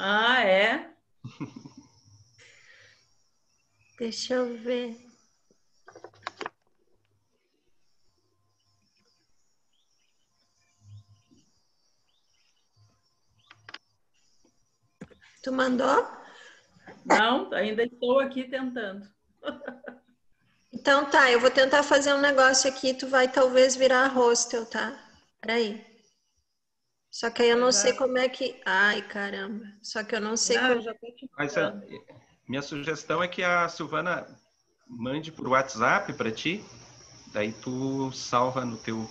Ah, é? Deixa eu ver. Tu mandou? Não, ainda estou aqui tentando. Então tá, eu vou tentar fazer um negócio aqui, tu vai talvez virar hostel, tá? Peraí. Só que aí eu Eu não sei já, como é que. Ai, caramba. Só que eu não sei não, como. eu já estou te Mas mandando. minha sugestão é que a Silvana mande por WhatsApp para ti, daí tu salva no teu.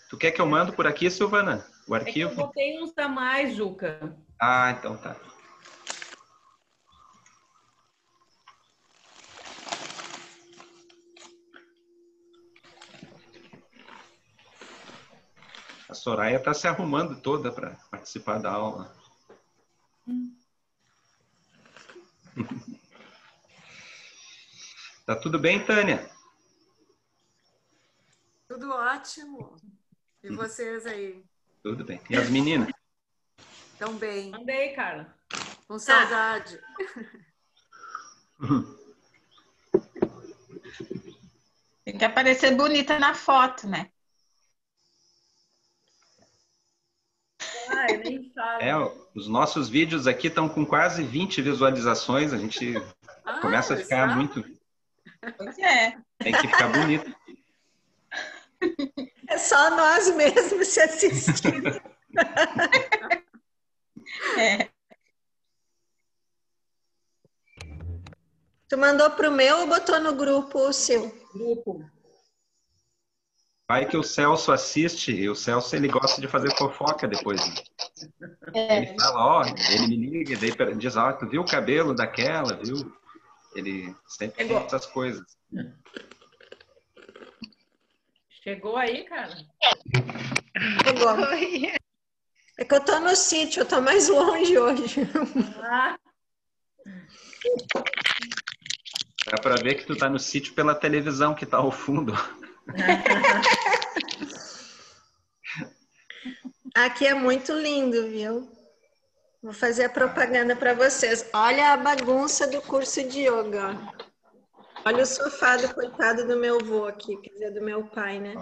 Tu quer que eu mando por aqui, Silvana? O É que eu arquivo? botei uns a mais, Juca. Ah, então tá. A Soraya está se arrumando toda para participar da aula. Tá tudo bem, Tânia? Tudo ótimo. E vocês aí? Tudo bem. E as meninas? Tão bem? Mandei, cara. Com saudade. Tem que aparecer bonita na foto, né? Ah, eu nem É, falo. os nossos vídeos aqui estão com quase 20 visualizações. A gente começa a ficar Já? muito. Pois é. Tem que ficar bonito. É só nós mesmos se assistindo. É. Tu mandou pro meu ou botou no grupo o seu? Grupo. Vai que o Celso assiste, e o Celso ele gosta de fazer fofoca depois. Né? Ele fala, ó, ele me liga, daí diz, ó, tu viu o cabelo daquela, viu? Ele sempre tem essas coisas. Chegou aí, cara? Chegou. É que eu tô no sítio, eu tô mais longe hoje. Ah, Dá pra ver que tu tá no sítio pela televisão que tá ao fundo. Aqui é muito lindo, viu? Vou fazer a propaganda para vocês. Olha a bagunça do curso de yoga. Olha o sofá do coitado do meu avô aqui, quer dizer, do meu pai, né?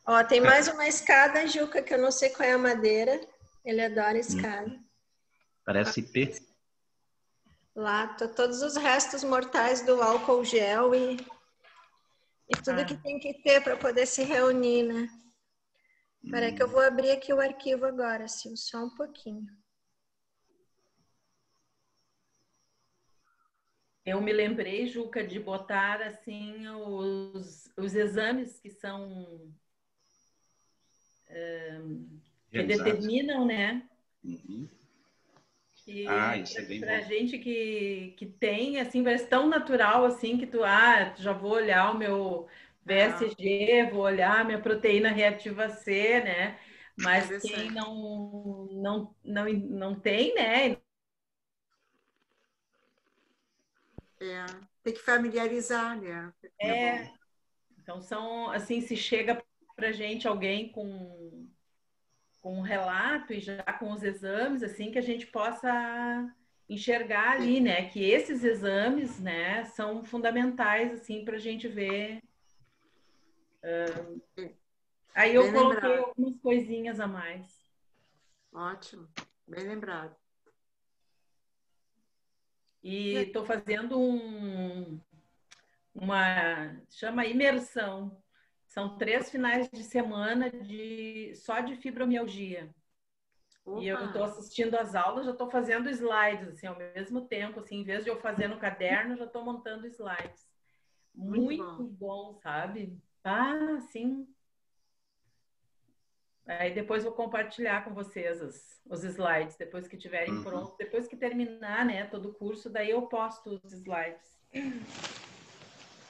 Ó, tem mais uma escada, Juca, que eu não sei qual é a madeira. Ele adora escada. Parece IP. Lá, todos os restos mortais do álcool gel e tudo que tem que ter para poder se reunir, né? Espera que eu vou abrir aqui o arquivo agora, Sil, só um pouquinho. eu me lembrei, Juca, de botar assim os exames que são que determinam, né? Uhum. Isso é bem Pra bom. gente que tem, assim, parece tão natural assim que tu, já vou olhar o meu BSG, vou olhar minha proteína reativa C, né? Mas quem não tem, né? Tem que familiarizar, né? Então são assim, se chega pra gente alguém com um relato e já com os exames, assim, que a gente possa enxergar ali, né, que esses exames, né, são fundamentais, assim, para a gente ver. Aí eu Bem coloquei lembrado. algumas coisinhas a mais. Ótimo, bem lembrado. E estou fazendo chama imersão. São 3 finais de semana só de fibromialgia. Opa. E eu estou assistindo as aulas, já estou fazendo slides, assim, ao mesmo tempo, assim, em vez de eu fazer no caderno, já estou montando slides. Muito bom, sabe? Sim. Aí depois vou compartilhar com vocês os slides, depois que tiverem pronto, depois que terminar, né, todo o curso, daí eu posto os slides.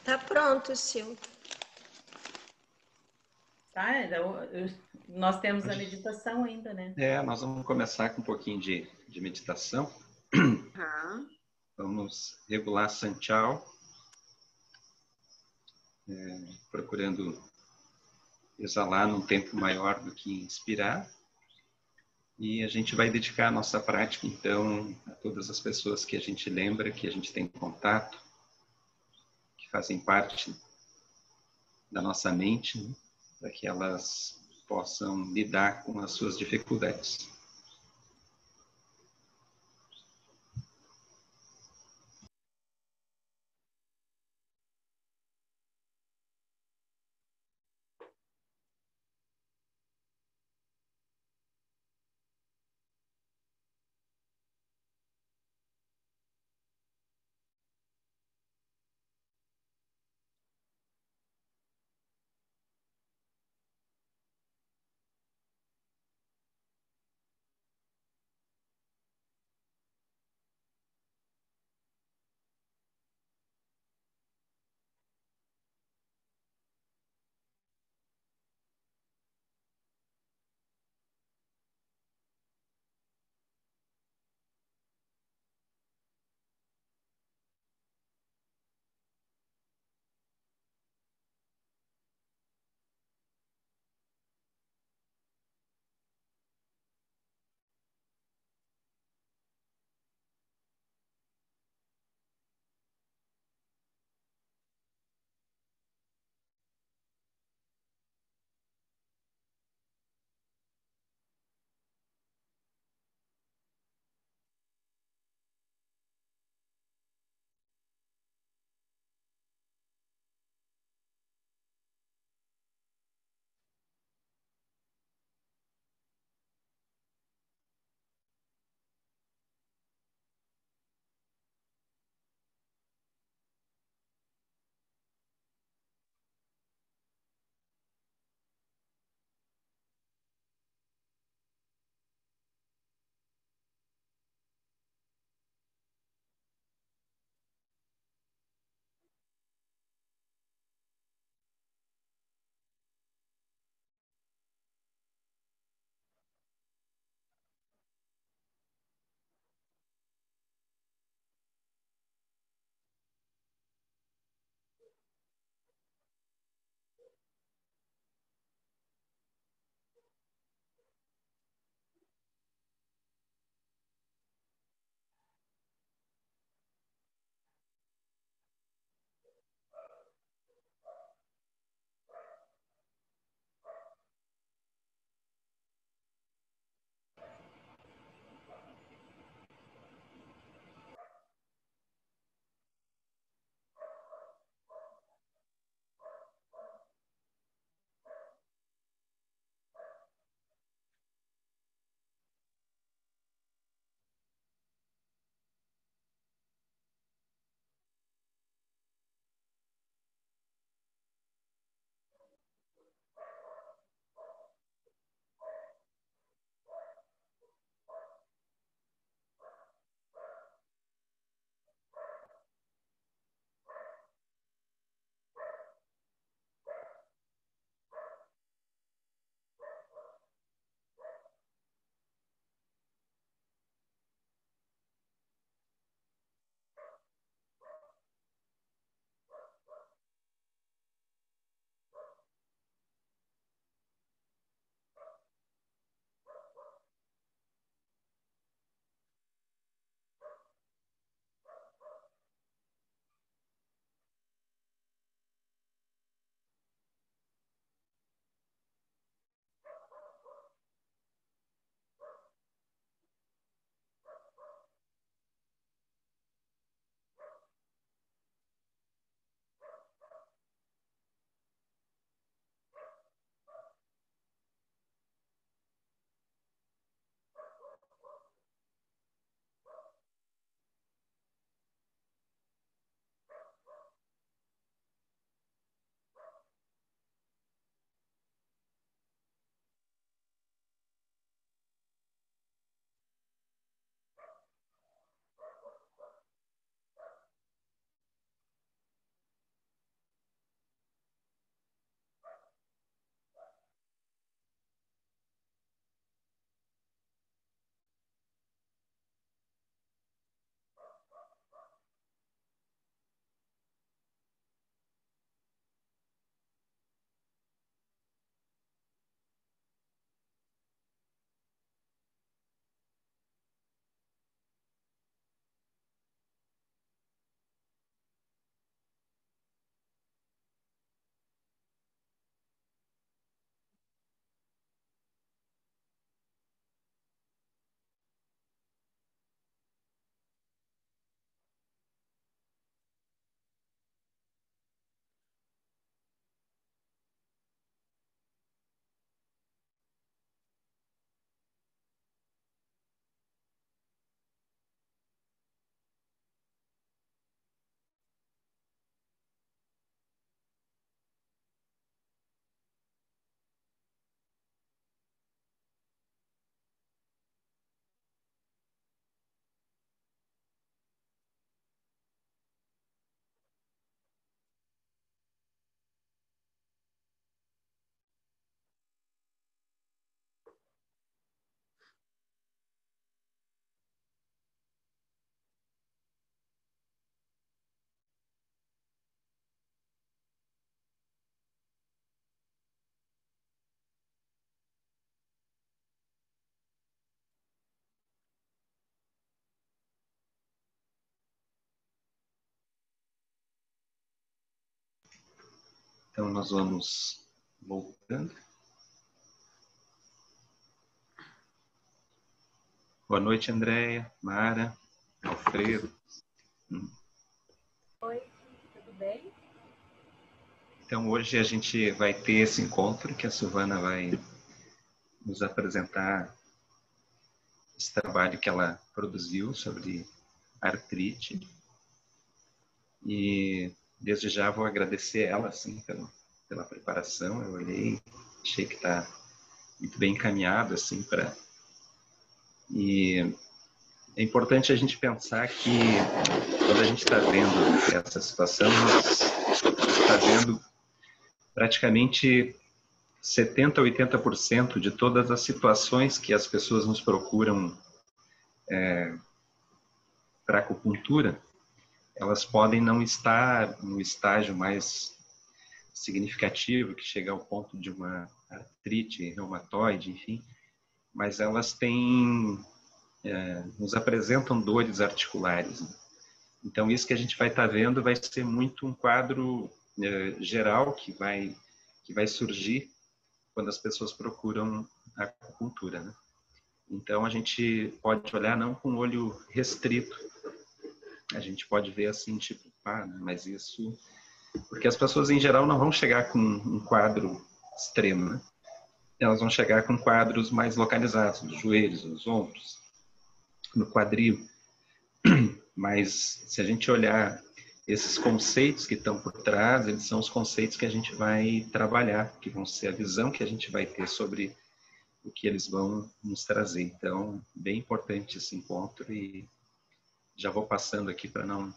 Tá pronto, Sil. Tá? Então, nós temos a meditação ainda, né? Nós vamos começar com um pouquinho de meditação. Vamos regular Sanchal, procurando exalar num tempo maior do que inspirar. E a gente vai dedicar a nossa prática, então, a todas as pessoas que a gente lembra, que a gente tem contato, que fazem parte da nossa mente, né? Para que elas possam lidar com as suas dificuldades. Então, nós vamos voltando. Boa noite, Andréia, Mara, Alfredo. Oi, tudo bem? Então, hoje a gente vai ter esse encontro que a Silvana vai nos apresentar esse trabalho que ela produziu sobre artrite. E desde já vou agradecer ela assim, pela preparação. Eu olhei, achei que está muito bem encaminhado assim, E é importante a gente pensar que quando a gente está vendo essa situação, nós está vendo praticamente 70% a 80% de todas as situações que as pessoas nos procuram para acupuntura, elas podem não estar no estágio mais significativo, que chega ao ponto de uma artrite reumatoide, enfim, mas elas têm, nos apresentam dores articulares. Né? Então, isso que a gente vai estar vendo vai ser muito um quadro geral que vai surgir quando as pessoas procuram a acupuntura. Né? Então, a gente pode olhar não com o olho restrito, a gente pode ver assim, tipo, né? Mas isso... Porque as pessoas, em geral, não vão chegar com um quadro extremo, né? Elas vão chegar com quadros mais localizados, nos joelhos, nos ombros, no quadril. Mas, se a gente olhar esses conceitos que estão por trás, eles são os conceitos que a gente vai trabalhar, que vão ser a visão que a gente vai ter sobre o que eles vão nos trazer. Então, bem importante esse encontro e já vou passando aqui para não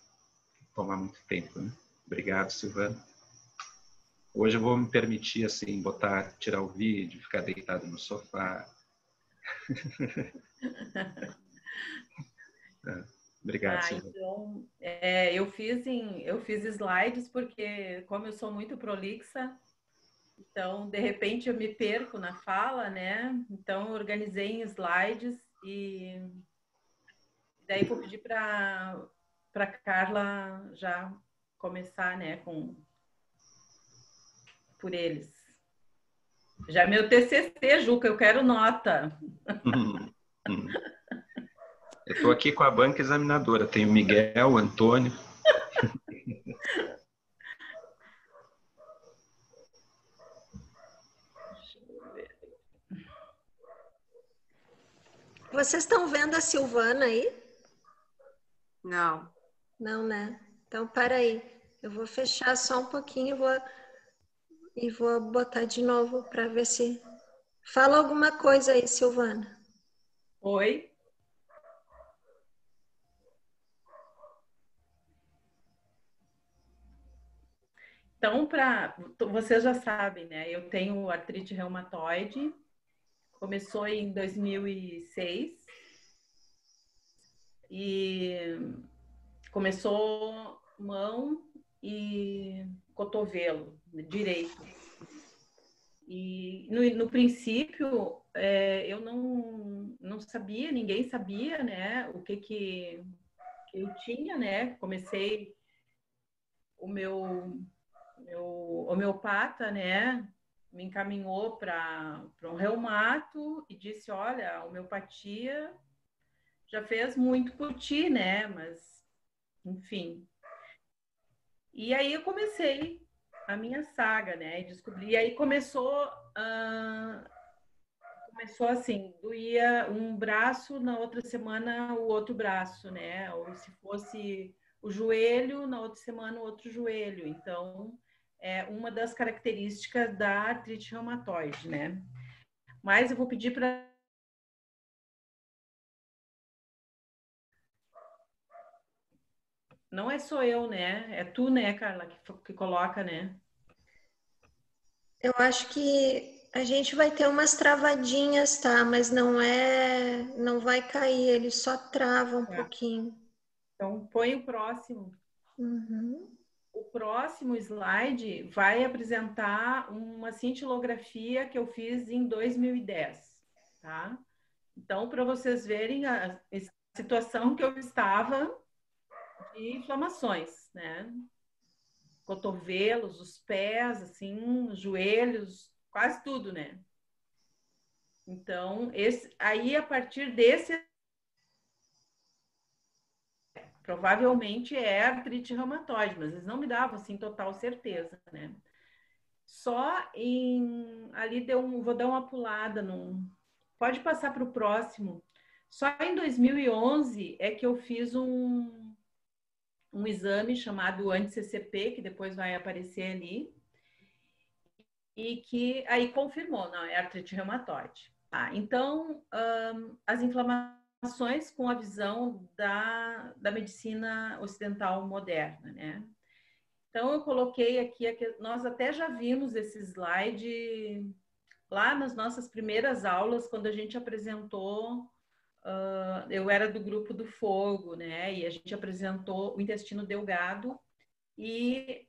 tomar muito tempo, né? Obrigado, Silvana. Hoje eu vou me permitir, assim, tirar o vídeo, ficar deitado no sofá. Obrigado, Silvana. Então, eu fiz slides porque, como eu sou muito prolixa, então, de repente, eu me perco na fala, né? Então, eu organizei em slides e daí vou pedir para Carla já começar, né, por eles. Já meu TCC, Juca, eu quero nota. Eu estou aqui com a banca examinadora. Tem o Miguel, o Antônio. Vocês estão vendo a Silvana aí? Não. Não, né? Então, para aí. Eu vou fechar só um pouquinho e vou botar de novo para ver se... Fala alguma coisa aí, Silvana. Oi? Então, vocês já sabem, né? Eu tenho artrite reumatoide. Começou em 2006 e começou mão e cotovelo direito. E no princípio eu não sabia, ninguém sabia, né? O que eu tinha, né? Comecei o meu homeopata, né? Me encaminhou para um reumato e disse: olha, a homeopatia já fez muito por ti, né? Mas, enfim. E aí eu comecei a minha saga, né? E descobri. E aí começou assim: doía um braço, na outra semana o outro braço, né? Ou se fosse o joelho, na outra semana o outro joelho. Então, é uma das características da artrite reumatoide, né? Mas eu vou pedir para... Não é só eu, né? É tu, né, Carla, que coloca, né? Eu acho que a gente vai ter umas travadinhas, tá? Mas não vai cair, ele só trava um Tá. pouquinho. Então, põe o próximo. Uhum. O próximo slide vai apresentar uma cintilografia que eu fiz em 2010, tá? Então, para vocês verem a situação que eu estava de inflamações, né? cotovelos, os pés, assim, os joelhos, quase tudo, né? Então, aí a partir desse, provavelmente é artrite reumatoide, mas eles não me davam assim total certeza, né? Ali vou dar uma pulada pode passar para o próximo. Só em 2011 é que eu fiz um exame chamado anti-CCP, que depois vai aparecer ali, e que aí confirmou, não, é artrite reumatoide. Então, as inflamações com a visão da medicina ocidental moderna, né? Então, eu coloquei aqui, nós até já vimos esse slide lá nas nossas primeiras aulas, quando a gente apresentou, eu era do grupo do fogo, né? E a gente apresentou o intestino delgado e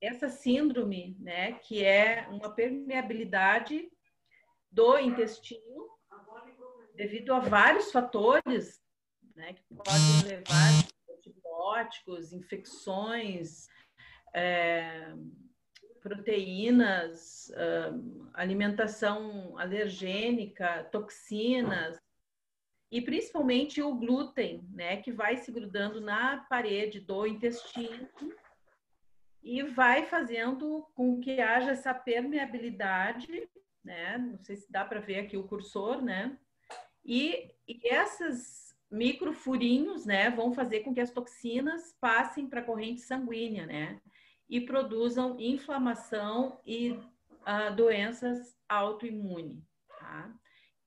essa síndrome, né? Que é uma permeabilidade do intestino devido a vários fatores, né? Que podem levar a antibióticos, infecções, proteínas, alimentação alergênica, toxinas e principalmente o glúten, né, que vai se grudando na parede do intestino e vai fazendo com que haja essa permeabilidade, né? Não sei se dá para ver aqui o cursor, né? E esses microfurinhos, né, vão fazer com que as toxinas passem para a corrente sanguínea, né? E produzam inflamação e doenças autoimunes, tá?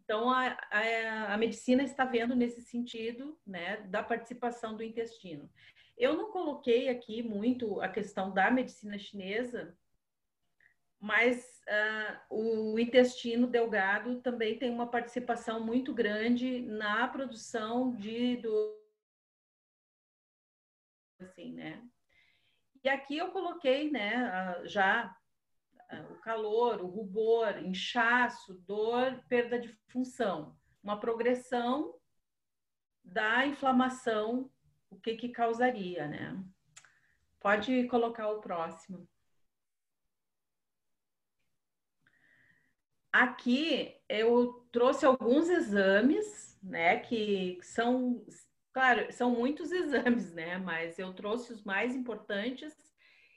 Então, a medicina está vendo nesse sentido, né, da participação do intestino. Eu não coloquei aqui muito a questão da medicina chinesa, mas o intestino delgado também tem uma participação muito grande na produção assim, né? E aqui eu coloquei, né, já o calor, o rubor, inchaço, dor, perda de função, uma progressão da inflamação, o que causaria, né? Pode colocar o próximo. Aqui eu trouxe alguns exames, né, que são, claro, são muitos exames, né, mas eu trouxe os mais importantes.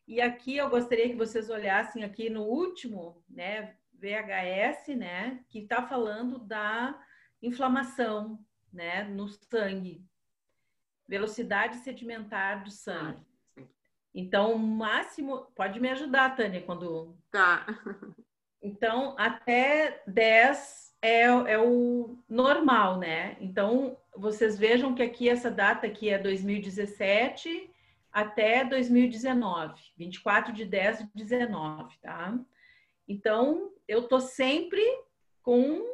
E aqui eu gostaria que vocês olhassem aqui no último, né, VHS, né, que está falando da inflamação, né, no sangue, velocidade sedimentar do sangue. Então, o máximo, pode me ajudar, Tânia, quando... Tá. Então, até 10 é o normal, né? Então, vocês vejam que aqui essa data aqui é 2017 até 2019, 24 de 10 de 19, tá? Então, eu tô sempre com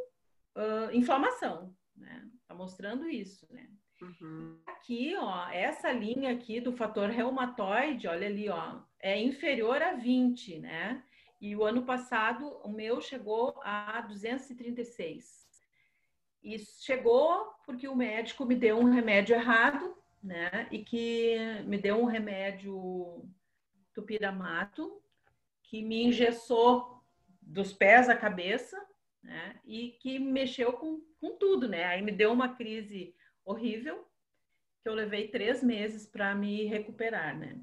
inflamação, né? Tá mostrando isso, né? Uhum. Aqui, ó, essa linha aqui do fator reumatoide, olha ali, ó, é inferior a 20, né? E o ano passado, o meu chegou a 236. E chegou porque o médico me deu um remédio errado, né? E que me deu um remédio tupiramato, que me engessou dos pés à cabeça, né? E que mexeu com tudo, né? Aí me deu uma crise horrível, que eu levei 3 meses para me recuperar, né?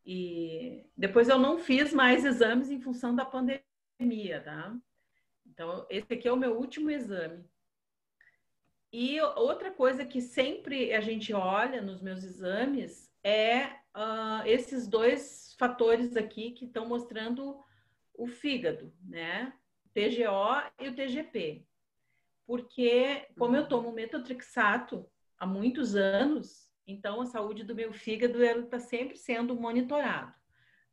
E depois eu não fiz mais exames em função da pandemia, tá? Então, esse aqui é o meu último exame. E outra coisa que sempre a gente olha nos meus exames é esses dois fatores aqui que estão mostrando o fígado, né? O TGO e o TGP. Porque, como eu tomo metotrexato há muitos anos, então a saúde do meu fígado está sempre sendo monitorado.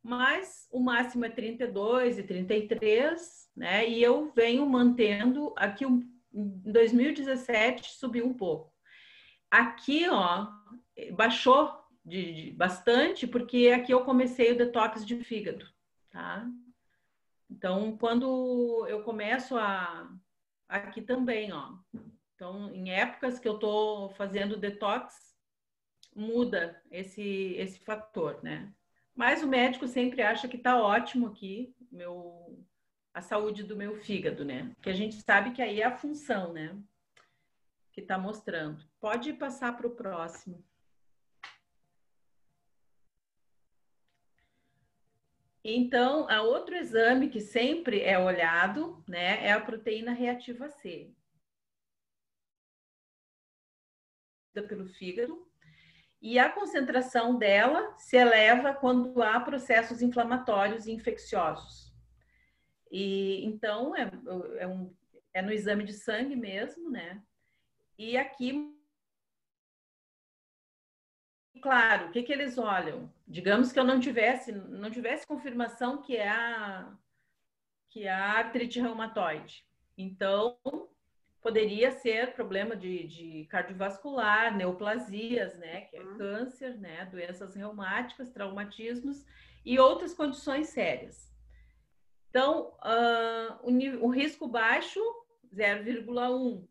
Mas o máximo é 32 e 33, né? E eu venho mantendo aqui em 2017 subiu um pouco. Aqui, ó, baixou bastante, porque aqui eu comecei o detox de fígado, tá? Então, quando eu começo aqui também, ó. Então, em épocas que eu tô fazendo detox, muda esse fator, né? Mas o médico sempre acha que está ótimo aqui, a saúde do meu fígado, né? Que a gente sabe que aí é a função, né? Que está mostrando. Pode passar para o próximo. Então, a outro exame que sempre é olhado, né, é a proteína reativa C, pelo fígado, e a concentração dela se eleva quando há processos inflamatórios e infecciosos. E então é no exame de sangue mesmo, né? E aqui, claro, o que eles olham? Digamos que eu não tivesse confirmação que é a artrite reumatoide. Então, poderia ser problema de cardiovascular, neoplasias, né, que é câncer, né, doenças reumáticas, traumatismos e outras condições sérias. Então, o risco baixo, 0,1,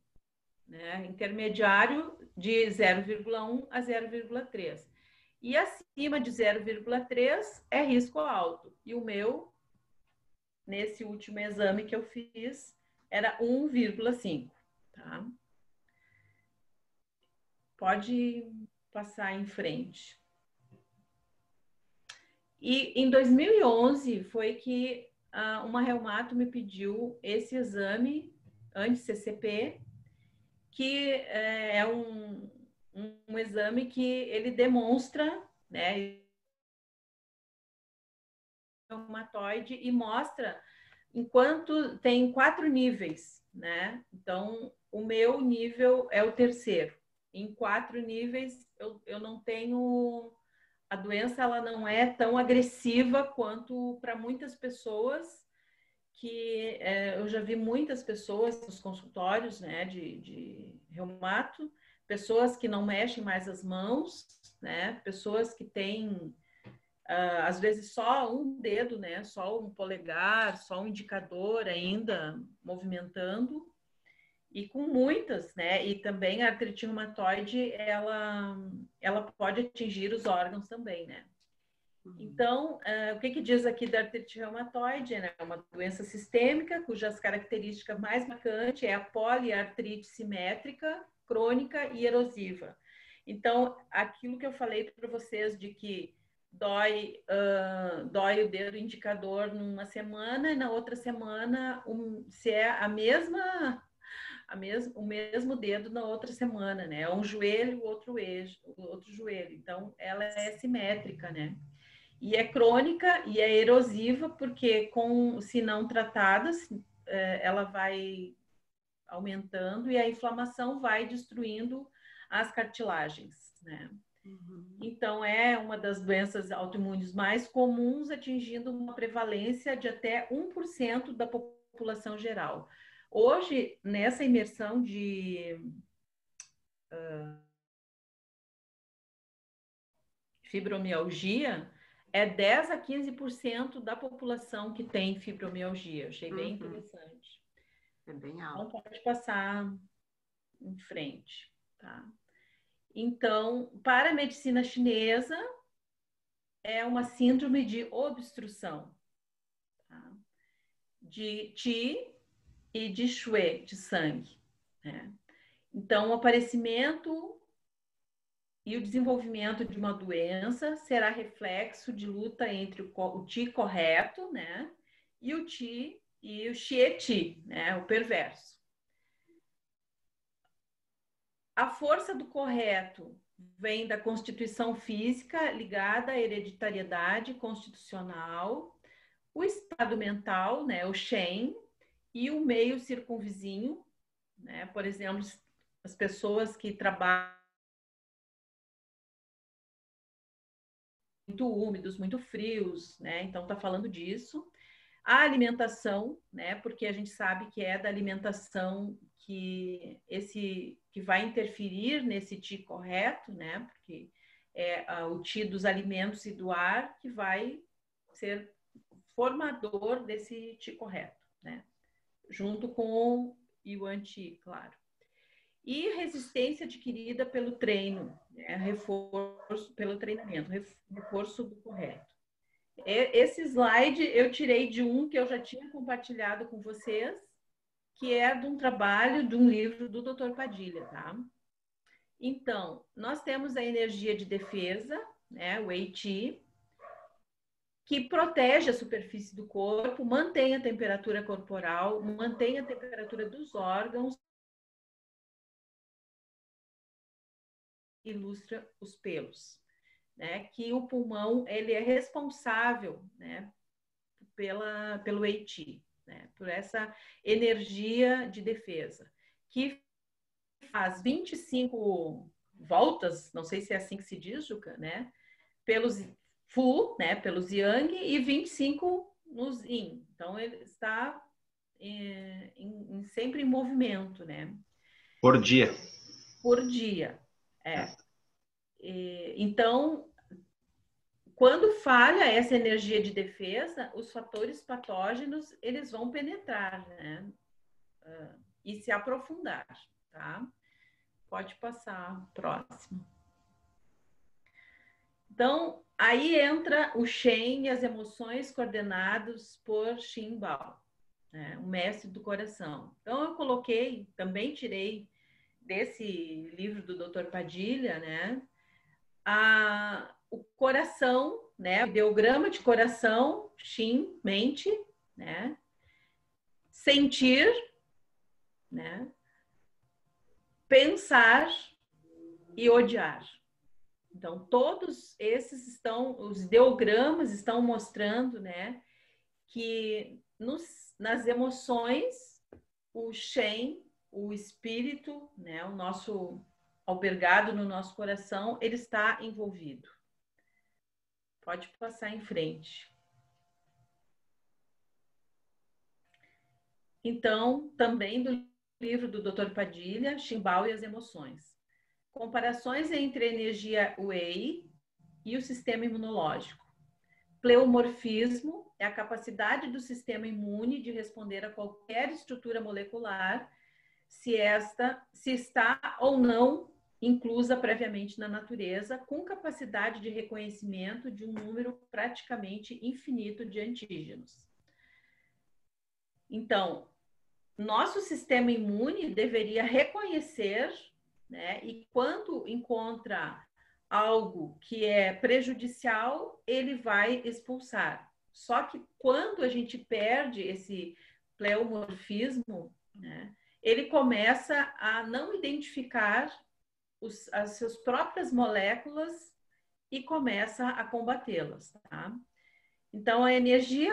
né, intermediário de 0,1 a 0,3. E acima de 0,3 é risco alto. E o meu, nesse último exame que eu fiz, era 1,5, tá? Pode passar em frente. E em 2011 foi que uma reumato me pediu esse exame anti-CCP, que é um exame que ele demonstra, né, reumatoide e mostra enquanto tem 4 níveis, né? Então, o meu nível é o terceiro. Em 4 níveis, eu não tenho... A doença, ela não é tão agressiva quanto para muitas pessoas, que eu já vi muitas pessoas nos consultórios, né, de reumato, pessoas que não mexem mais as mãos, né, pessoas que têm às vezes só um dedo, né? Só um polegar, só um indicador ainda movimentando, e com muitas, né? E também a artrite reumatoide, ela pode atingir os órgãos também, né? Então, o que diz aqui da artrite reumatoide? É uma doença sistêmica, cujas características mais marcantes é a poliartrite simétrica, crônica e erosiva. Então, aquilo que eu falei para vocês de que dói o dedo indicador numa semana e na outra semana se é o mesmo dedo na outra semana, né? Um joelho, o outro joelho. Então, ela é simétrica, né? E é crônica e é erosiva, porque se não tratada, ela vai aumentando e a inflamação vai destruindo as cartilagens, né? Então, é uma das doenças autoimunes mais comuns, atingindo uma prevalência de até 1% da população geral. Hoje, nessa imersão de fibromialgia, é 10 a 15% da população que tem fibromialgia. Achei bem interessante. É bem alto. Então, pode passar em frente, tá? Então, para a medicina chinesa, é uma síndrome de obstrução, tá? De Qi e de Shui, de sangue, né? Então, o aparecimento e o desenvolvimento de uma doença será reflexo de luta entre o Qi correto, né? E o Xie-Qi, né? O perverso. A força do correto vem da constituição física ligada à hereditariedade constitucional, o estado mental, né, o Shen, e o meio circunvizinho, né? Por exemplo, as pessoas que trabalham muito úmidos, muito frios, né? Então tá falando disso. A alimentação, né? Porque a gente sabe que é da alimentação que vai interferir nesse Qi correto, né? Porque é o Qi dos alimentos e do ar que vai ser formador desse Qi correto, né? Junto com o Yuan Qi, claro. E resistência adquirida pelo treino, né? Reforço pelo treinamento, reforço do correto. Esse slide eu tirei de um que eu já tinha compartilhado com vocês, que é de um trabalho, de um livro do Dr. Padilha, tá? Então, nós temos a energia de defesa, né, o Wei-Chi, que protege a superfície do corpo, mantém a temperatura corporal, mantém a temperatura dos órgãos, ilustra os pelos, né? Que o pulmão ele é responsável, né, pelo Wei-Chi, né? Por essa energia de defesa, que faz 25 voltas, não sei se é assim que se diz, Juca, né? Pelos Fu, né? Pelos Yang, e 25 nos Yin. Então, ele está sempre em movimento, né? Por dia. Por dia, então, quando falha essa energia de defesa, os fatores patógenos, eles vão penetrar, né? E se aprofundar, tá? Pode passar, próximo. Então, aí entra o Shen e as emoções coordenados por Xin Bao, né? O mestre do coração. Então, eu coloquei, também tirei desse livro do Dr. Padilha, né? O coração, né? O ideograma de coração, Xin, mente, né? Sentir, né? Pensar e odiar. Então, todos esses os ideogramas estão mostrando, né, que nas emoções, o Shen, o espírito, né, o nosso albergado no nosso coração, ele está envolvido. Pode passar em frente. Então, também do livro do Dr. Padilha, Xin Bao e as emoções. Comparações entre a energia Wei e o sistema imunológico. Pleomorfismo é a capacidade do sistema imune de responder a qualquer estrutura molecular, se está ou não inclusa previamente na natureza, com capacidade de reconhecimento de um número praticamente infinito de antígenos. Então, nosso sistema imune deveria reconhecer, né, e quando encontra algo que é prejudicial, ele vai expulsar. Só que quando a gente perde esse pleomorfismo, né, ele começa a não identificar as suas próprias moléculas e começa a combatê-las, tá? Então, a energia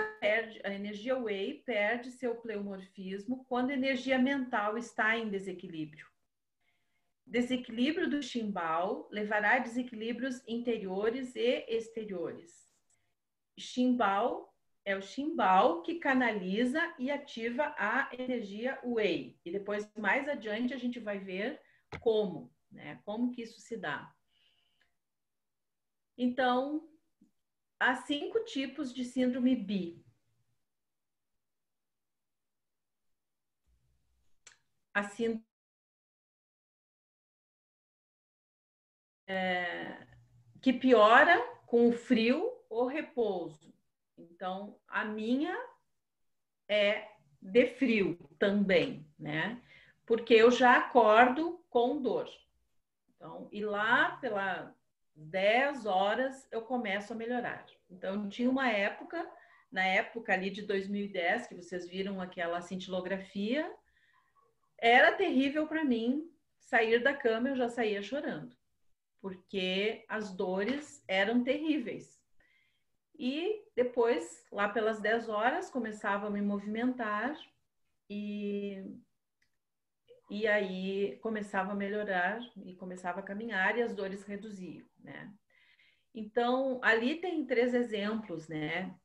Wei perde seu pleomorfismo quando a energia mental está em desequilíbrio. Desequilíbrio do Xin Bao levará a desequilíbrios interiores e exteriores. Xin Bao é o Xin Bao que canaliza e ativa a energia Wei. E depois, mais adiante, a gente vai ver como, né? Como que isso se dá. Então, há 5 tipos de síndrome Bi. A síndrome que piora com o frio ou repouso. Então, a minha é de frio também, né? Porque eu já acordo com dor. Então, e lá pelas 10 horas eu começo a melhorar. Então, tinha uma época, na época ali de 2010, que vocês viram aquela cintilografia, era terrível para mim sair da cama, eu já saía chorando, porque as dores eram terríveis. E depois, lá pelas 10 horas, começava a me movimentar e aí começava a melhorar e começava a caminhar e as dores reduziam, né? Então, ali tem 3 exemplos, né?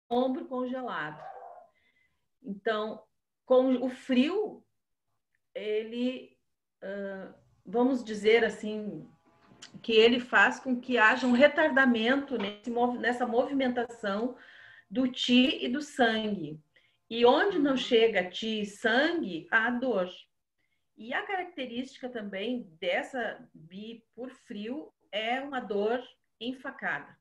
Ombro congelado. Então, com o frio, ele, vamos dizer assim, que ele faz com que haja um retardamento nessa movimentação do Qi e do sangue. E onde não chega ti sangue, há dor. E a característica também dessa bi por frio é uma dor enfacada.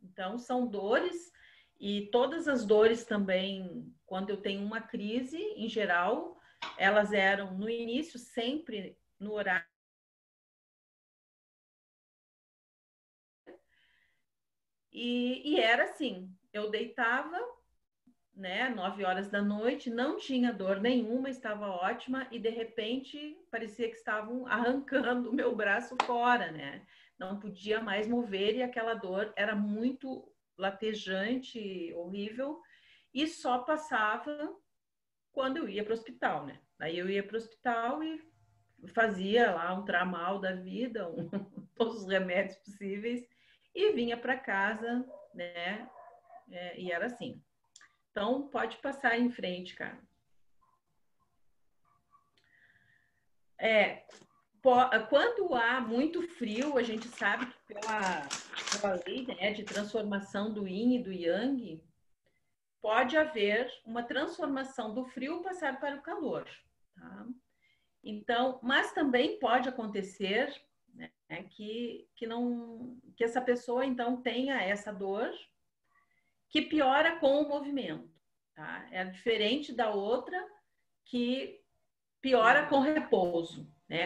Então, são dores, e todas as dores também, quando eu tenho uma crise, em geral, elas eram no início sempre no horário. E era assim, eu deitava, né, 9 horas da noite, não tinha dor nenhuma, estava ótima, e de repente parecia que estavam arrancando o meu braço fora, né? Não podia mais mover e aquela dor era muito latejante, horrível, e só passava quando eu ia para o hospital, né? Aí eu ia para o hospital e fazia lá um tramal da vida, todos os remédios possíveis, e vinha para casa, né? E era assim. Então, pode passar em frente, cara. Quando há muito frio, a gente sabe que pela lei, né, de transformação do yin e do yang, pode haver uma transformação do frio passar para o calor. Tá? Então, mas também pode acontecer, né, que essa pessoa, então, tenha essa dor que piora com o movimento. Tá? É diferente da outra que piora com repouso. Né?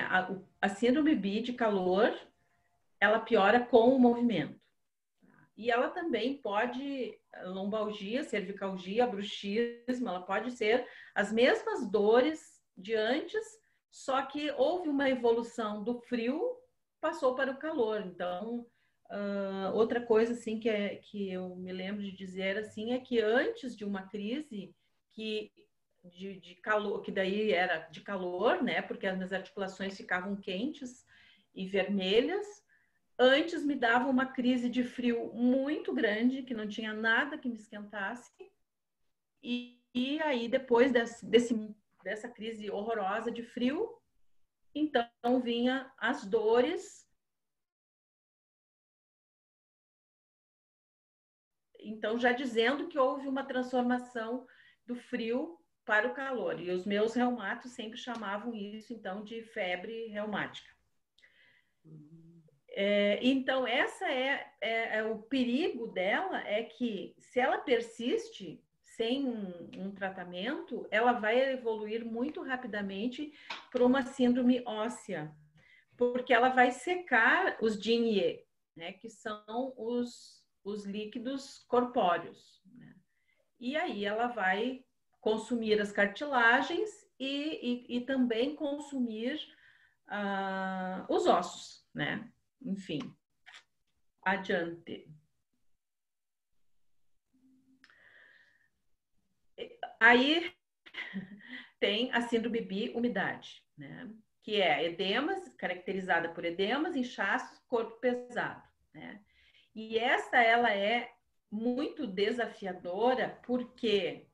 A síndrome bi de calor, ela piora com o movimento. E ela também pode, lombalgia, cervicalgia, bruxismo, ela pode ser as mesmas dores de antes, só que houve uma evolução do frio, passou para o calor. Então, outra coisa assim que eu me lembro de dizer assim é que antes de uma crise de calor, que daí era de calor, né? Porque as minhas articulações ficavam quentes e vermelhas. Antes me dava uma crise de frio muito grande, que não tinha nada que me esquentasse. E aí, depois dessa crise horrorosa de frio, então vinha as dores. Então, já dizendo que houve uma transformação do frio para o calor. E os meus reumatos sempre chamavam isso, então, de febre reumática. Então, essa o perigo dela é que, se ela persiste sem um tratamento, ela vai evoluir muito rapidamente para uma síndrome óssea, porque ela vai secar os Jin-Ye, né, que são os líquidos corpóreos. Né? E aí ela vai consumir as cartilagens e também consumir os ossos, né? Enfim, adiante. Aí tem a síndrome bi-umidade, né? Que é edemas, caracterizada por edemas, inchaços, corpo pesado, né? E ela é muito desafiadora porque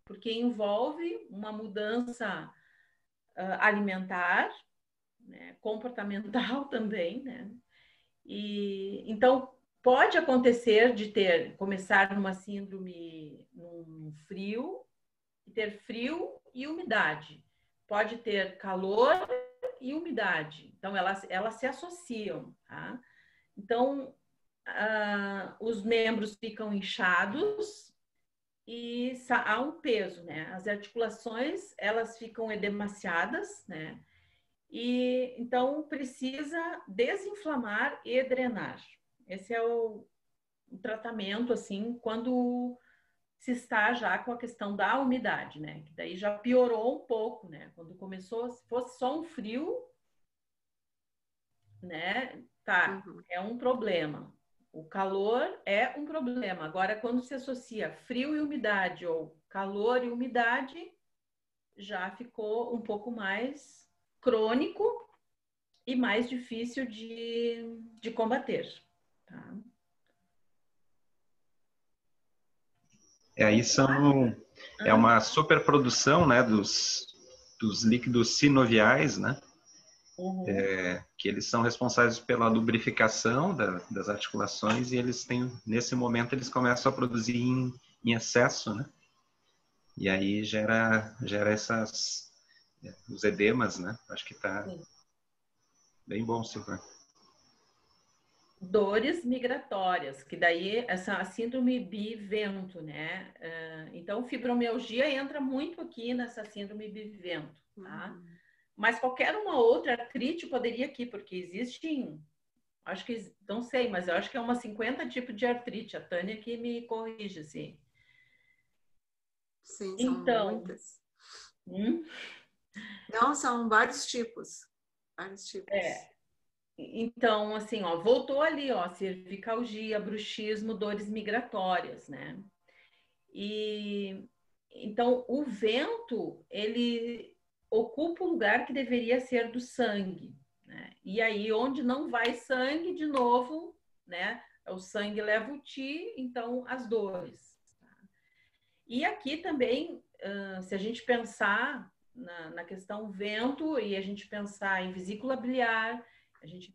porque envolve uma mudança alimentar, né, comportamental também, né? E então pode acontecer de começar numa síndrome num frio, ter frio e umidade. Pode ter calor e umidade. Então elas se associam, tá? Então os membros ficam inchados e há um peso, né? As articulações, elas ficam edemaciadas, né? E então precisa desinflamar e drenar. Esse é o tratamento, assim, quando se está já com a questão da umidade, né? Que daí já piorou um pouco, né? Quando começou, se fosse só um frio, né? Tá, é um problema. O calor é um problema. Agora, quando se associa frio e umidade, ou calor e umidade, já ficou um pouco mais crônico e mais difícil de combater. Tá? Aí é uma superprodução, né, dos líquidos sinoviais, né? que eles são responsáveis pela lubrificação das articulações e eles têm, nesse momento, eles começam a produzir em excesso, né? E aí gera os edemas, né? Acho que tá bem bom, Silvana. Dores migratórias, que daí essa síndrome bivento, né? Então, fibromialgia entra muito aqui nessa síndrome bivento, tá? Mas qualquer uma outra artrite poderia aqui, porque existem, acho que, não sei, mas eu acho que é umas 50 tipos de artrite. A Tânia que me corrige, assim. Sim, são Então, muitas. Não, são vários tipos. Vários tipos. Então, assim, ó, voltou ali, ó, cervicalgia, bruxismo, dores migratórias, né? E então o vento, ele ocupa o lugar que deveria ser do sangue, né? E aí onde não vai sangue, de novo, né? O sangue leva o ti, então as dores. Tá? E aqui também, se a gente pensar na questão vento e a gente pensar em vesícula biliar, a gente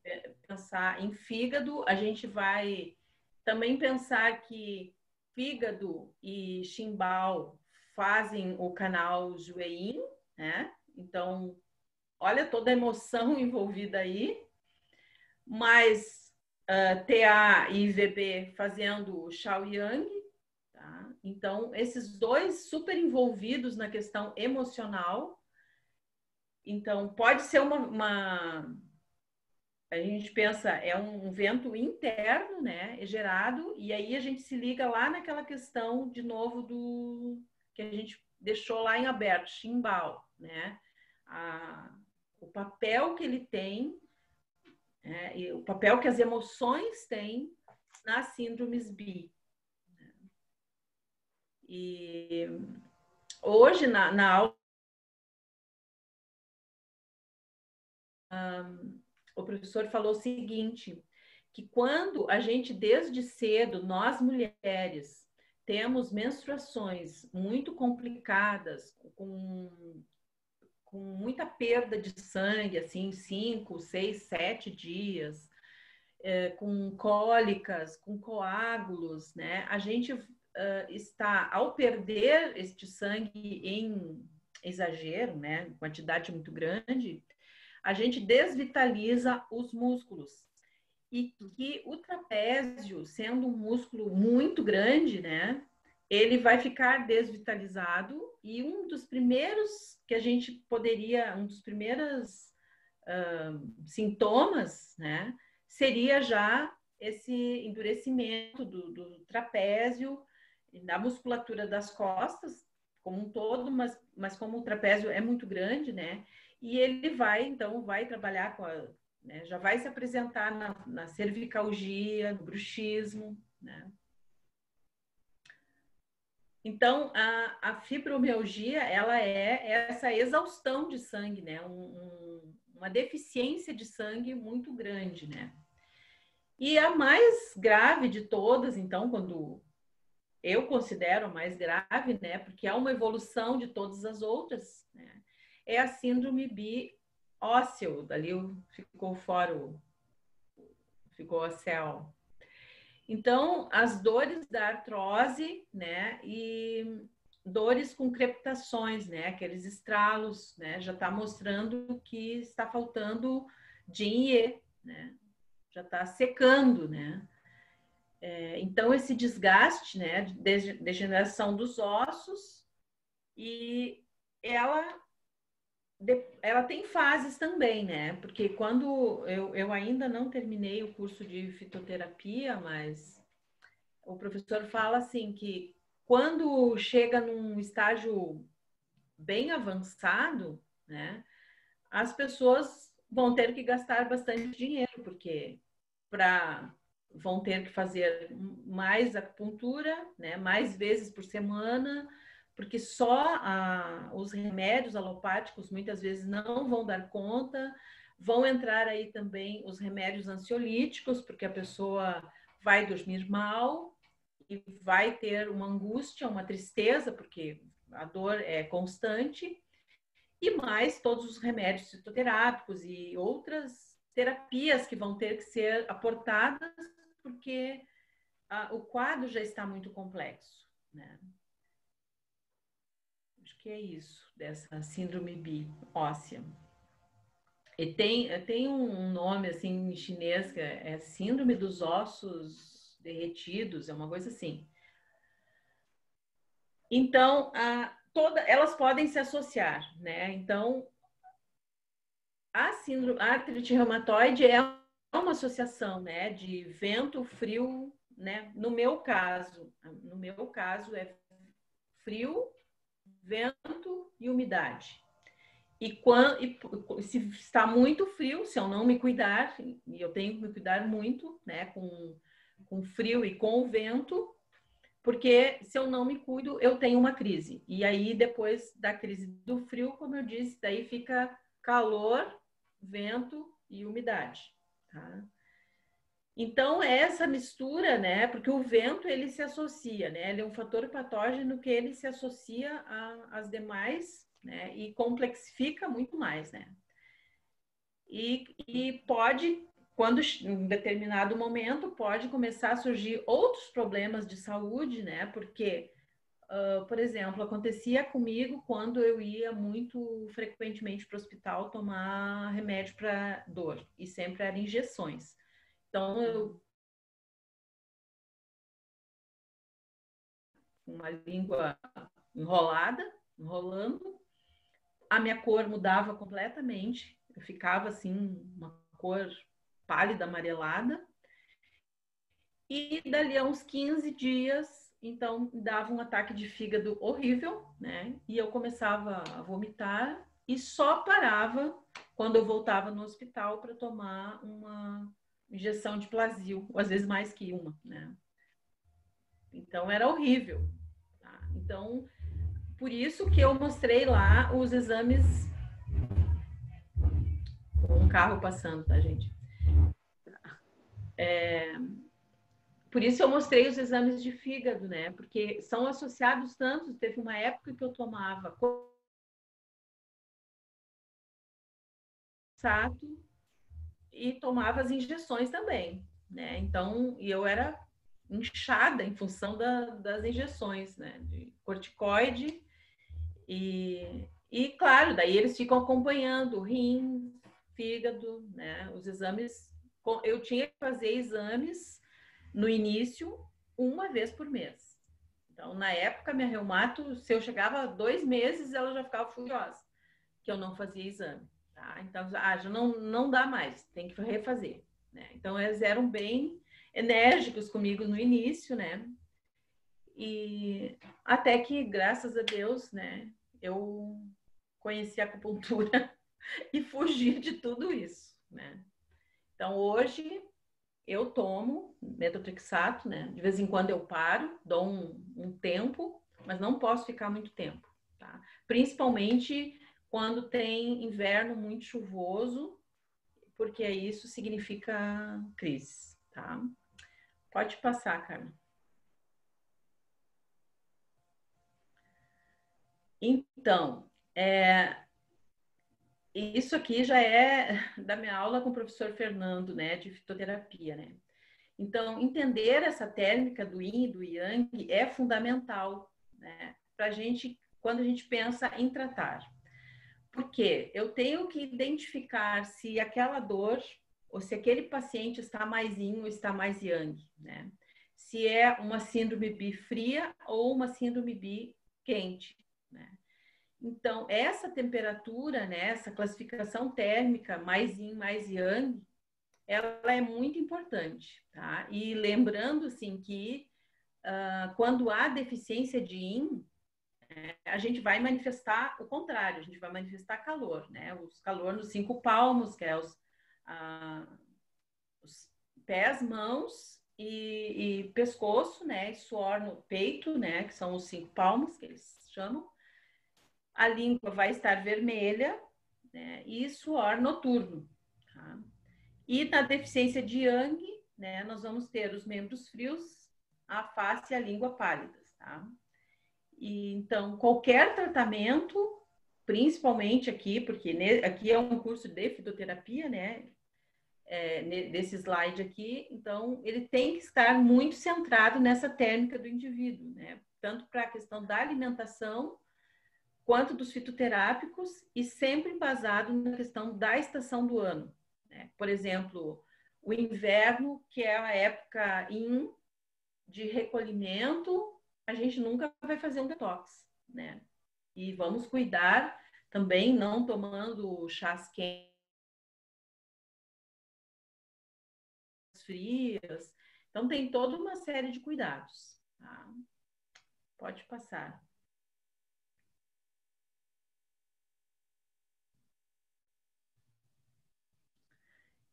pensar em fígado, a gente vai também pensar que fígado e chimbal fazem o canal Jueyin, né? Então, olha toda a emoção envolvida aí, mas TA e IVB fazendo o Shaoyang, tá? Então, esses dois super envolvidos na questão emocional. Então, pode ser a gente pensa, é um vento interno, né, é gerado, e aí a gente se liga lá naquela questão, de novo, que a gente deixou lá em aberto, Chimbal, né, o papel que ele tem, né, e o papel que as emoções têm nas síndromes BI. E hoje, na aula, o professor falou o seguinte, que quando a gente, desde cedo, nós mulheres, temos menstruações muito complicadas, com muita perda de sangue, assim, 5, 6, 7 dias, com cólicas, com coágulos, né? A gente está, ao perder este sangue em exagero, né? Quantidade muito grande, a gente desvitaliza os músculos. E que o trapézio, sendo um músculo muito grande, né, ele vai ficar desvitalizado e um dos primeiros que a gente poderia, um dos primeiros sintomas, né, seria já esse endurecimento do trapézio, da musculatura das costas como um todo, mas como o trapézio é muito grande, né, e ele vai, então, vai trabalhar com né, já vai se apresentar na cervicalgia, no bruxismo, né? Então, a fibromialgia, ela é essa exaustão de sangue, né? Uma deficiência de sangue muito grande, né? E a mais grave de todas, então, quando eu considero a mais grave, né? Porque é uma evolução de todas as outras, né? É a síndrome biósseo, dali ficou fora ficou a céu. Então, as dores da artrose, né, e dores com crepitações, né, aqueles estralos, né, já está mostrando que está faltando Jin e E, né, já está secando, né. Então, esse desgaste, né, de degeneração dos ossos, e ela tem fases também, né? Porque quando eu ainda não terminei o curso de fitoterapia, mas o professor fala assim que quando chega num estágio bem avançado, né, as pessoas vão ter que gastar bastante dinheiro, porque vão ter que fazer mais acupuntura, né, mais vezes por semana, porque só os remédios alopáticos muitas vezes não vão dar conta. Vão entrar aí também os remédios ansiolíticos, porque a pessoa vai dormir mal e vai ter uma angústia, uma tristeza, porque a dor é constante. e mais todos os remédios fitoterápicos e outras terapias que vão ter que ser aportadas, porque o quadro já está muito complexo, né? Acho que é isso, dessa síndrome BI óssea. E tem um nome, assim, em chinês, que é síndrome dos ossos derretidos, é uma coisa assim. Então, elas podem se associar, né? Então, a artrite reumatoide é uma associação, né, de vento, frio, né? No meu caso é frio, vento e umidade. E se está muito frio, se eu não me cuidar, e eu tenho que me cuidar muito, né, com frio e com o vento, porque se eu não me cuido, eu tenho uma crise. E aí, depois da crise do frio, como eu disse, daí fica calor, vento e umidade, tá? Então, essa mistura, né, porque o vento, ele se associa, né, ele é um fator patógeno que ele se associa às demais, né, e complexifica muito mais, né. E pode, em determinado momento, pode começar a surgir outros problemas de saúde, né, porque, por exemplo, acontecia comigo quando eu ia muito frequentemente para o hospital tomar remédio para dor, e sempre eram injeções. Então, eu uma língua enrolando, a minha cor mudava completamente, eu ficava assim, uma cor pálida, amarelada, e dali a uns 15 dias, então, dava um ataque de fígado horrível, né? E eu começava a vomitar e só parava quando eu voltava no hospital para tomar uma injeção de Plasil, ou às vezes mais que uma, né? Então, era horrível. Tá? Então, por isso que eu mostrei lá os exames. Um carro passando, tá, gente? Por isso eu mostrei os exames de fígado, né? Porque são associados tanto. Teve uma época que eu tomava sato e tomava as injeções também, né? Então, e eu era inchada em função das injeções, né? De corticoide e claro, daí eles ficam acompanhando o rim, fígado, né? Os exames, eu tinha que fazer exames no início, uma vez por mês. Então, na época, minha reumato, se eu chegava a 2 meses, ela já ficava furiosa, que eu não fazia exame. Tá? Então, já não dá mais, tem que refazer. Né? Então, eles eram bem enérgicos comigo no início, né? E até que, graças a Deus, né, eu conheci a acupuntura e fugi de tudo isso, né? Então, hoje, eu tomo metotrexato, né? De vez em quando eu paro, dou um tempo, mas não posso ficar muito tempo, tá? Principalmente quando tem inverno muito chuvoso, porque isso significa crise, tá? Pode passar, Carmen. Então, isso aqui já é da minha aula com o professor Fernando, né? De fitoterapia, né? Então, entender essa técnica do yin e do yang é fundamental, né, para a gente, quando a gente pensa em tratar. Porque eu tenho que identificar se aquela dor ou se aquele paciente está mais yin ou está mais yang, né? Se é uma síndrome bi fria ou uma síndrome bi quente, né? Então, essa temperatura, né, essa classificação térmica mais yin, mais yang, ela é muito importante, tá? E lembrando, assim, que quando há deficiência de yin, a gente vai manifestar o contrário, a gente vai manifestar calor, né? Os calor nos 5 palmos, que é os pés, mãos e pescoço, né? E suor no peito, né? Que são os 5 palmos, que eles chamam. A língua vai estar vermelha, né? E suor noturno, tá? E na deficiência de yang, né, nós vamos ter os membros frios, a face e a língua pálidas, tá? E, então, qualquer tratamento principalmente aqui, porque aqui é um curso de fitoterapia, né? Desse slide aqui, então ele tem que estar muito centrado nessa térmica do indivíduo, né? Tanto para a questão da alimentação quanto dos fitoterápicos e sempre embasado na questão da estação do ano, né? Por exemplo, o inverno, que é a época de recolhimento, a gente nunca vai fazer um detox, né? E vamos cuidar também não tomando chás quentes, frias. Então, tem toda uma série de cuidados. Tá? Pode passar.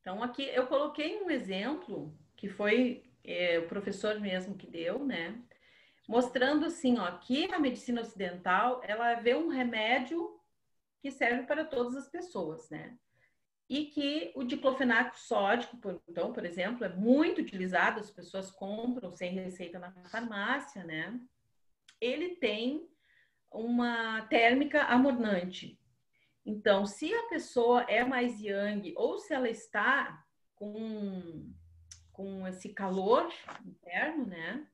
Então, aqui eu coloquei um exemplo que foi o professor mesmo que deu, né? Mostrando assim, ó, que a medicina ocidental, ela vê um remédio que serve para todas as pessoas, né? E que o diclofenaco sódico, então, por exemplo, é muito utilizado, as pessoas compram sem receita na farmácia, né? Ele tem uma térmica amornante. Então, se a pessoa é mais yang ou se ela está com esse calor interno, né?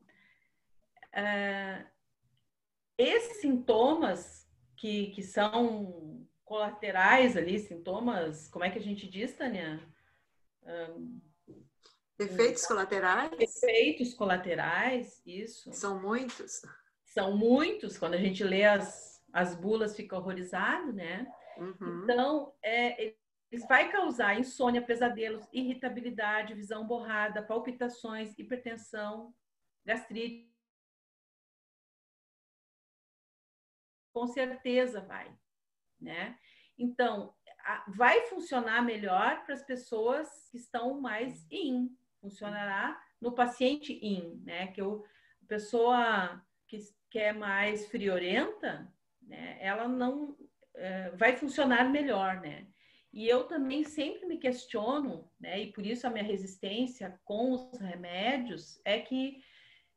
Esses sintomas que são colaterais ali, sintomas, como é que a gente diz, Tânia? Efeitos colaterais? Efeitos colaterais, isso. São muitos. São muitos, quando a gente lê as bulas fica horrorizado, né? Uhum. Então, isso vai causar insônia, pesadelos, irritabilidade, visão borrada, palpitações, hipertensão, gastrite. Com certeza vai, né? Então, vai funcionar melhor para as pessoas que estão mais funcionará no paciente né? Que a pessoa que é mais friorenta, né? Ela não vai funcionar melhor, né? E eu também sempre me questiono, né? E por isso a minha resistência com os remédios é que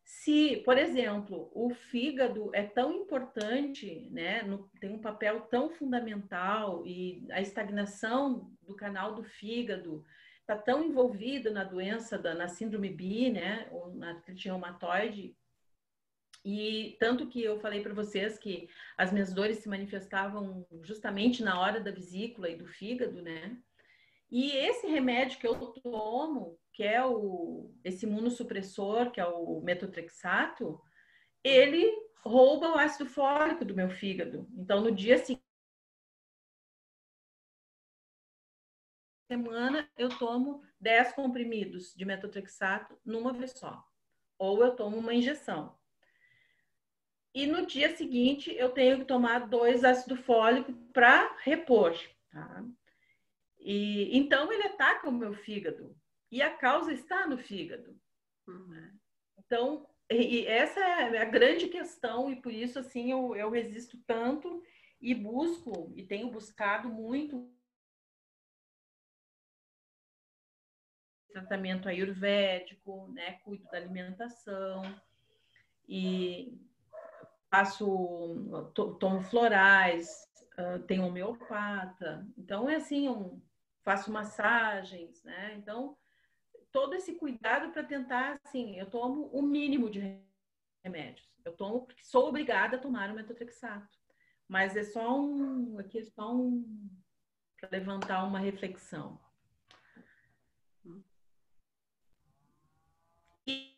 se, por exemplo, o fígado é tão importante, né, tem um papel tão fundamental e a estagnação do canal do fígado está tão envolvida na doença, na síndrome B, né, ou na artrite reumatoide, e tanto que eu falei para vocês que as minhas dores se manifestavam justamente na hora da vesícula e do fígado, né? E esse remédio que eu tomo, que é esse imunossupressor, que é o metotrexato, ele rouba o ácido fólico do meu fígado. Então, no dia seguinte, semana, eu tomo 10 comprimidos de metotrexato numa vez só. Ou eu tomo uma injeção. E no dia seguinte, eu tenho que tomar 2 ácido fólico para repor. Tá? E então ele ataca o meu fígado e a causa está no fígado. Então, e essa é a grande questão e por isso assim eu resisto tanto e busco e tenho buscado muito tratamento ayurvédico, né? Cuido da alimentação e tomo florais, tenho homeopata, então é assim, faço massagens, né? Então todo esse cuidado para tentar, assim, eu tomo o mínimo de remédios. Eu tomo porque sou obrigada a tomar o metotrexato. Mas aqui é só para levantar uma reflexão. E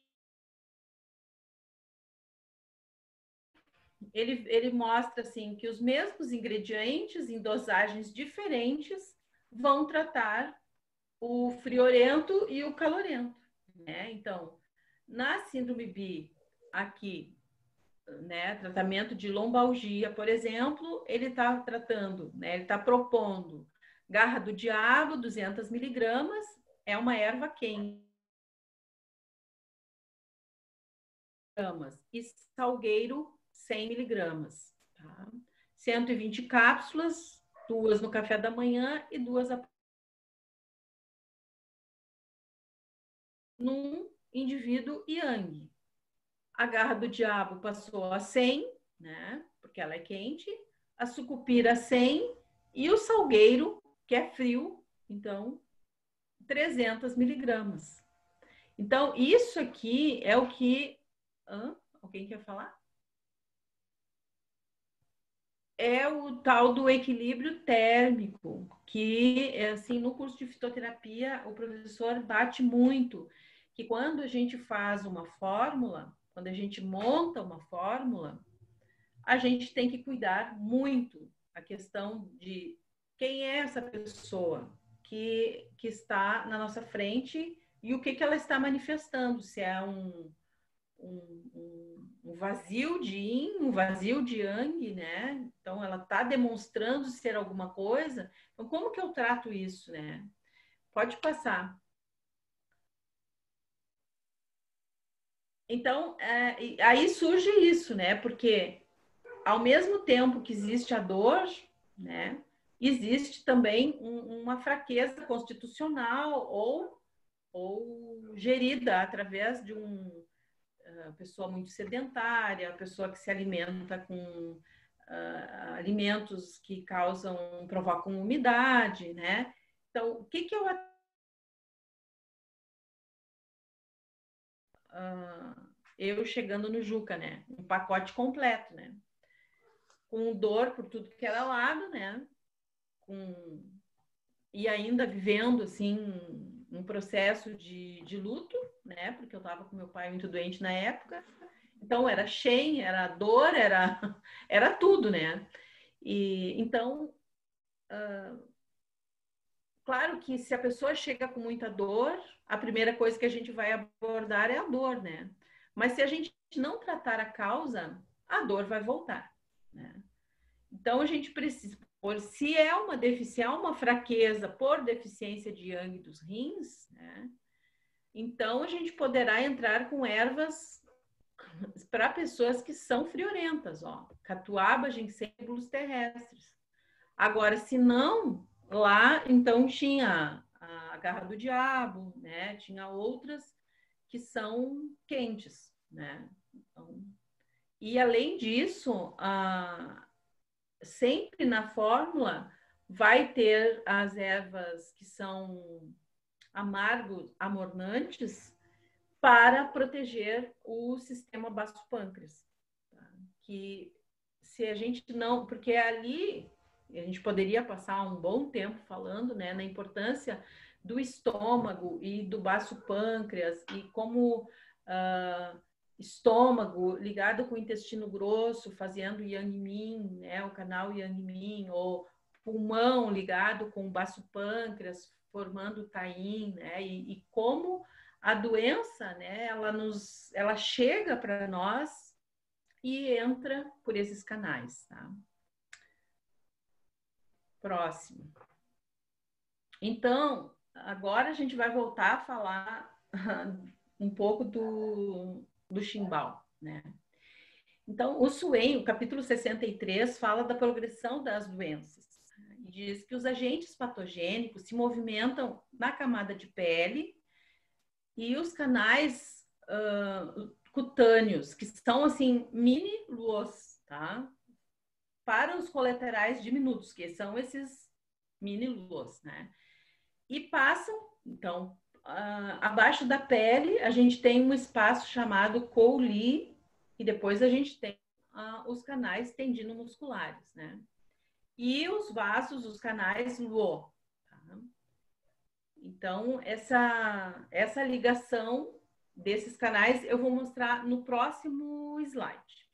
ele mostra, assim, que os mesmos ingredientes em dosagens diferentes vão tratar o friorento e o calorento, né? Então, na síndrome B, aqui, né, tratamento de lombalgia, por exemplo, ele está tratando, né, ele está propondo garra do diabo, 200 miligramas, é uma erva quente, e salgueiro, 100 miligramas, tá? 120 cápsulas, 2 no café da manhã e 2 num indivíduo yang. A garra do diabo passou a 100, né? Porque ela é quente. a sucupira 100 e o salgueiro, que é frio, então 300 miligramas. Então, isso aqui é o que... Alguém quer falar? É o tal do equilíbrio térmico, que, assim, no curso de fitoterapia, o professor bate muito, que quando a gente faz uma fórmula, quando a gente monta uma fórmula, a gente tem que cuidar muito a questão de quem é essa pessoa que está na nossa frente e o que ela está manifestando, se é um vazio de yin, um vazio de yang, né? Então, ela está demonstrando ser alguma coisa. Então, como que eu trato isso, né? Pode passar. Então, aí surge isso, né? Porque ao mesmo tempo que existe a dor, né? Existe também uma fraqueza constitucional ou gerida através de pessoa muito sedentária, pessoa que se alimenta com alimentos que provocam umidade, né? Então, o que eu chegando no Juca, né? Um pacote completo, né? Com dor por tudo que era lado, né? E ainda vivendo, assim, um processo de luto, né? Porque eu estava com meu pai muito doente na época. Então, era Shen, era dor, era tudo, né? E, então, claro que se a pessoa chega com muita dor, a primeira coisa que a gente vai abordar é a dor, né? Mas se a gente não tratar a causa, a dor vai voltar, né? Então, a gente precisa... Se é uma deficiência, uma fraqueza por deficiência de yang dos rins, né? Então a gente poderá entrar com ervas para pessoas que são friorentas, ó, catuaba, ginseng, bulos terrestres. Agora, se não, lá então tinha a garra do diabo, né? Tinha outras que são quentes, né? Então, e além disso, sempre na fórmula vai ter as ervas que são amargos, amornantes, para proteger o sistema baço-pâncreas. Tá? Que se a gente não... Porque ali a gente poderia passar um bom tempo falando, né, na importância do estômago e do baço-pâncreas e como... estômago ligado com o intestino grosso, fazendo Yang Min, né, o canal Yang Min, ou pulmão ligado com o baço-pâncreas, formando o Tain, né, e como a doença, né, ela chega para nós e entra por esses canais, tá? Próximo. Então, agora a gente vai voltar a falar um pouco do Chimbal, né? Então, o Suen, o capítulo 63, fala da progressão das doenças. E diz que os agentes patogênicos se movimentam na camada de pele e os canais cutâneos, que são, assim, mini-luos, tá? Para os colaterais diminutos, que são esses mini-luos, né? E passam, então, abaixo da pele, a gente tem um espaço chamado Cowley, e depois a gente tem os canais tendinomusculares, né? E os vasos, os canais Luo. Tá? Então, essa ligação desses canais eu vou mostrar no próximo slide.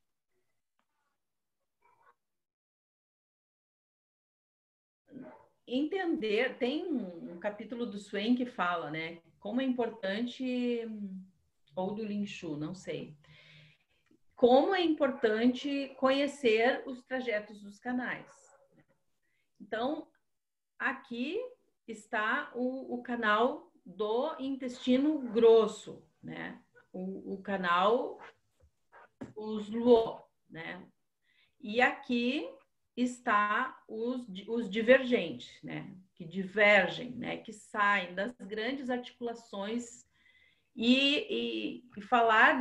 Entender, tem um capítulo do Suen que fala, né? Como é importante, ou do Lin Shu, não sei. Como é importante conhecer os trajetos dos canais. Então, aqui está o canal do intestino grosso, né? O canal, os Luo, né? E aqui está os divergentes, né? Que divergem, né? Que saem das grandes articulações e falar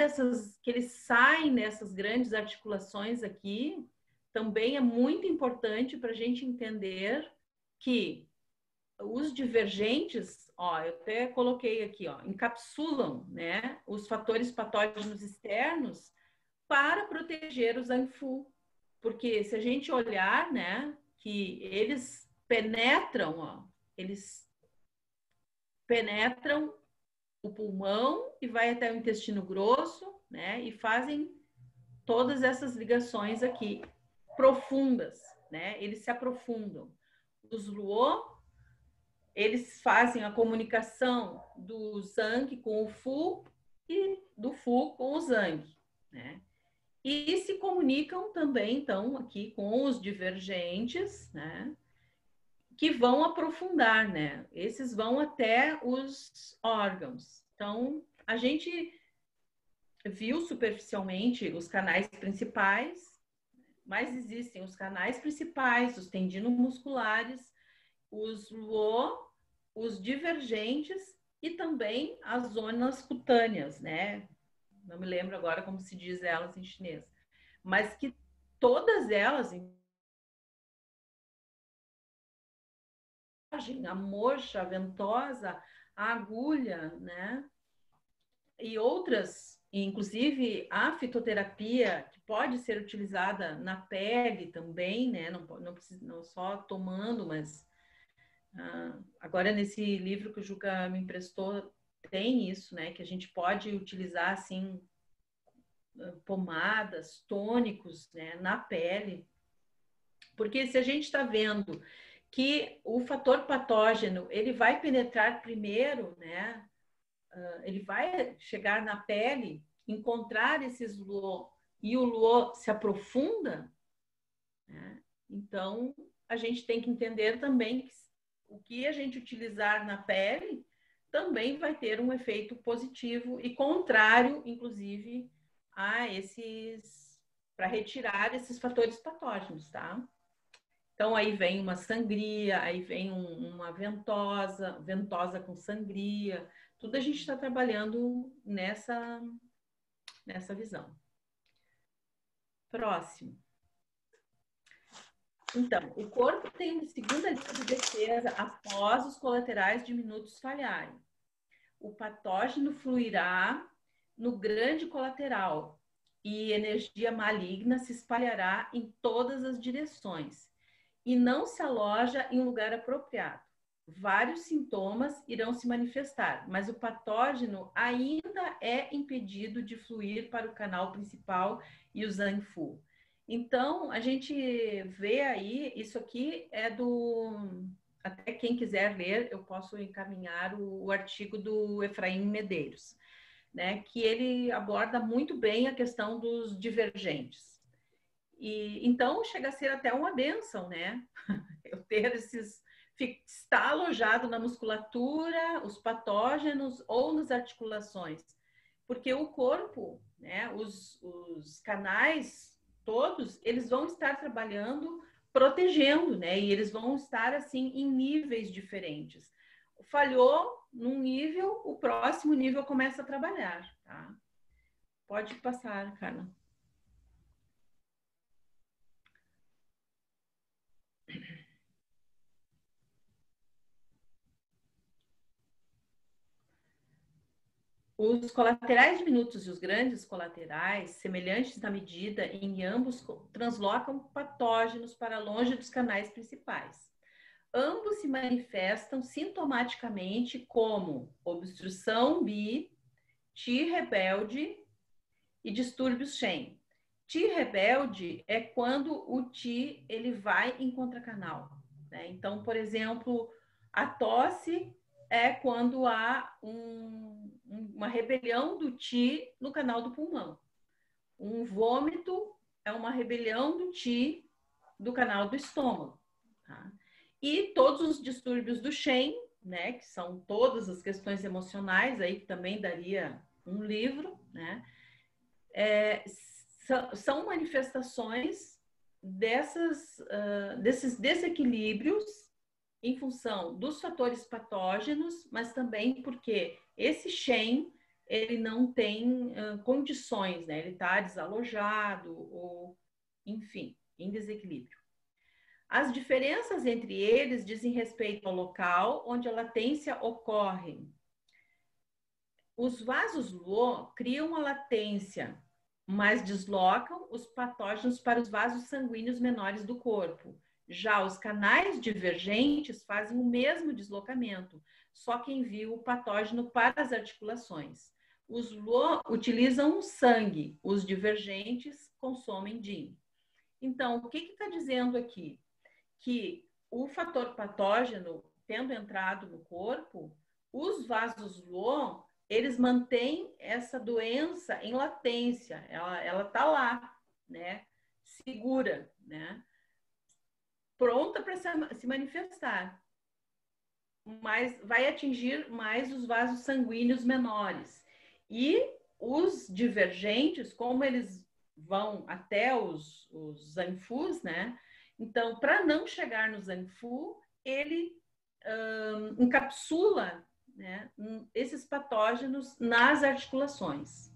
que eles saem dessas grandes articulações aqui também é muito importante para a gente entender que os divergentes, ó, eu até coloquei aqui, ó, encapsulam, né, os fatores patógenos externos para proteger os ANFU. Porque se a gente olhar, né, que eles penetram, ó, eles penetram o pulmão e vai até o intestino grosso, né, e fazem todas essas ligações aqui profundas, né? Eles se aprofundam. Os luo, eles fazem a comunicação do zang com o fu e do fu com o zang, né? E se comunicam também, então, aqui com os divergentes, né? Que vão aprofundar, né? Esses vão até os órgãos. Então, a gente viu superficialmente os canais principais, mas existem os canais principais, os tendinomusculares, os luo, os divergentes e também as zonas cutâneas, né? Não me lembro agora como se diz elas em chinês, mas que todas elas, a moxa, a ventosa, a agulha, né? E outras, inclusive a fitoterapia, que pode ser utilizada na pele também, né? Não precisa, não só tomando, mas agora nesse livro que o Juca me emprestou, tem isso, né? Que a gente pode utilizar, assim, pomadas, tônicos, né? Na pele. Porque se a gente está vendo que o fator patógeno, ele vai penetrar primeiro, né? Ele vai chegar na pele, encontrar esses luo, e o luo se aprofunda, né? Então, a gente tem que entender também que o que a gente utilizar na pele também vai ter um efeito positivo e contrário, inclusive, a esses, para retirar esses fatores patógenos, tá? Então, aí vem uma sangria, aí vem uma ventosa com sangria. Tudo a gente está trabalhando nessa visão. Próximo. Então, o corpo tem uma segunda linha de defesa após os colaterais diminutos falharem. O patógeno fluirá no grande colateral e energia maligna se espalhará em todas as direções e não se aloja em lugar apropriado. Vários sintomas irão se manifestar, mas o patógeno ainda é impedido de fluir para o canal principal e o Zangfu. Então, a gente vê aí, isso aqui é até quem quiser ler, eu posso encaminhar o artigo do Efraim Medeiros, né, que ele aborda muito bem a questão dos divergentes. E então chega a ser até uma bênção, né? Eu ter estar alojado na musculatura, os patógenos ou nas articulações, porque o corpo, né, os canais todos, eles vão estar trabalhando, protegendo, né? E eles vão estar assim em níveis diferentes. Falhou num nível, o próximo nível começa a trabalhar, tá? Pode passar, Carla. Os colaterais diminutos e os grandes colaterais, semelhantes na medida em ambos, translocam patógenos para longe dos canais principais. Ambos se manifestam sintomaticamente como obstrução bi, Ti rebelde e distúrbios Shen. Ti rebelde é quando o Ti ele vai em contracanal, né? Então, por exemplo, a tosse é quando há uma rebelião do Ti no canal do pulmão. Um vômito é uma rebelião do Ti do canal do estômago, tá? E todos os distúrbios do Shen, né, que são todas as questões emocionais, aí que também daria um livro, né, são manifestações desses desequilíbrios em função dos fatores patógenos, mas também porque esse Shen, ele não tem condições, né, ele está desalojado, ou enfim. em desequilíbrio. As diferenças entre eles dizem respeito ao local onde a latência ocorre. Os vasos Luo criam a latência, mas deslocam os patógenos para os vasos sanguíneos menores do corpo. Já os canais divergentes fazem o mesmo deslocamento, só que enviam o patógeno para as articulações. Os Luo utilizam o sangue, os divergentes consomem Jin. Então, o que está dizendo aqui? Que o fator patógeno, tendo entrado no corpo, os vasos Luo, eles mantêm essa doença em latência, ela está lá, né? Segura, né? Pronta para se manifestar, mas vai atingir mais os vasos sanguíneos menores. E os divergentes, como eles vão até os zanfus, né? Então, para não chegar no zanfu, ele encapsula, né, esses patógenos nas articulações.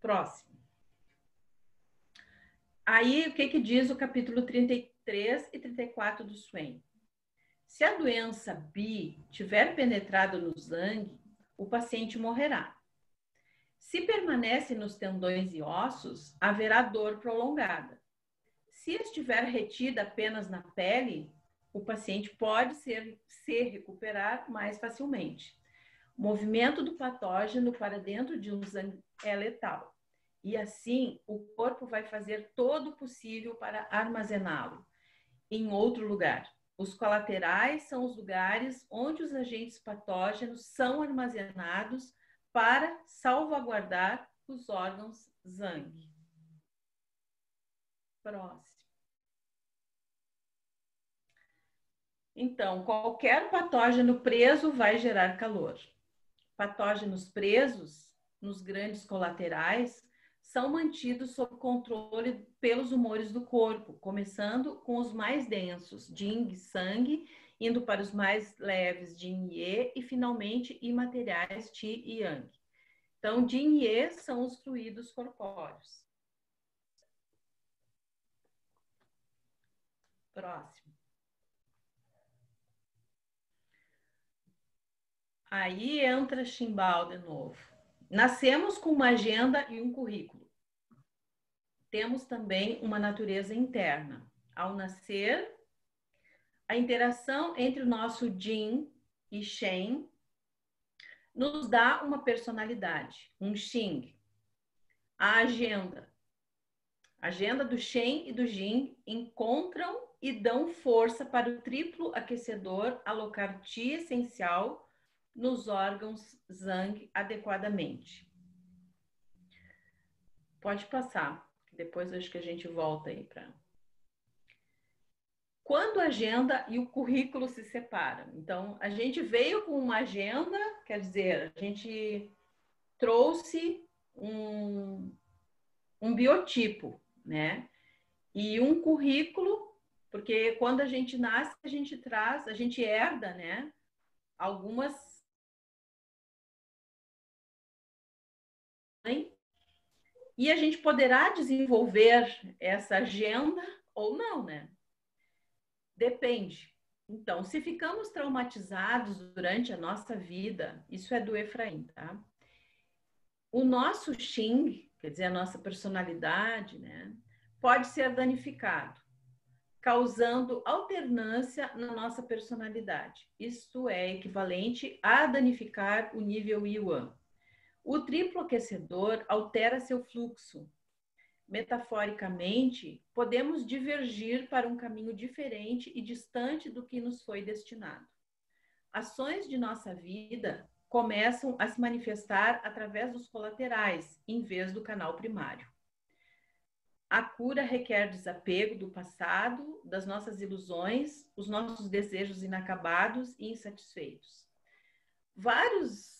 Próximo. Aí, o que diz o capítulo 33 e 34 do Swain? Se a doença Bi tiver penetrado no sangue, o paciente morrerá. Se permanece nos tendões e ossos, haverá dor prolongada. Se estiver retida apenas na pele, o paciente pode se recuperar mais facilmente. O movimento do patógeno para dentro de um sangue é letal. E assim, o corpo vai fazer todo o possível para armazená-lo em outro lugar. Os colaterais são os lugares onde os agentes patógenos são armazenados para salvaguardar os órgãos Zang. Próximo. Então, qualquer patógeno preso vai gerar calor. Patógenos presos nos grandes colaterais são mantidos sob controle pelos humores do corpo, começando com os mais densos, Jing, sangue, indo para os mais leves, Jin Ye, e finalmente imateriais, Qi e Yang. Então, Jin Ye são os fluidos corpóreos. Próximo. Aí entra Chimbal de novo. Nascemos com uma agenda e um currículo. Temos também uma natureza interna. Ao nascer, a interação entre o nosso Jin e Shen nos dá uma personalidade, um Xing. A agenda do Shen e do Jin encontram e dão força para o triplo aquecedor alocar Qi essencial nos órgãos Zang adequadamente. Pode passar, depois acho que a gente volta aí para... Quando a agenda e o currículo se separam. Então, a gente veio com uma agenda, quer dizer, a gente trouxe um biotipo, né? E um currículo, porque quando a gente nasce, a gente traz, a gente herda, né? Algumas... E a gente poderá desenvolver essa agenda ou não, né? Depende. Então, se ficamos traumatizados durante a nossa vida, isso é do Efraim, tá? O nosso Xing, quer dizer, a nossa personalidade, né, pode ser danificado, causando alternância na nossa personalidade. Isto é equivalente a danificar o nível Yuan. O triplo aquecedor altera seu fluxo. Metaforicamente, podemos divergir para um caminho diferente e distante do que nos foi destinado. Ações de nossa vida começam a se manifestar através dos colaterais, em vez do canal primário. A cura requer desapego do passado, das nossas ilusões, os nossos desejos inacabados e insatisfeitos. Vários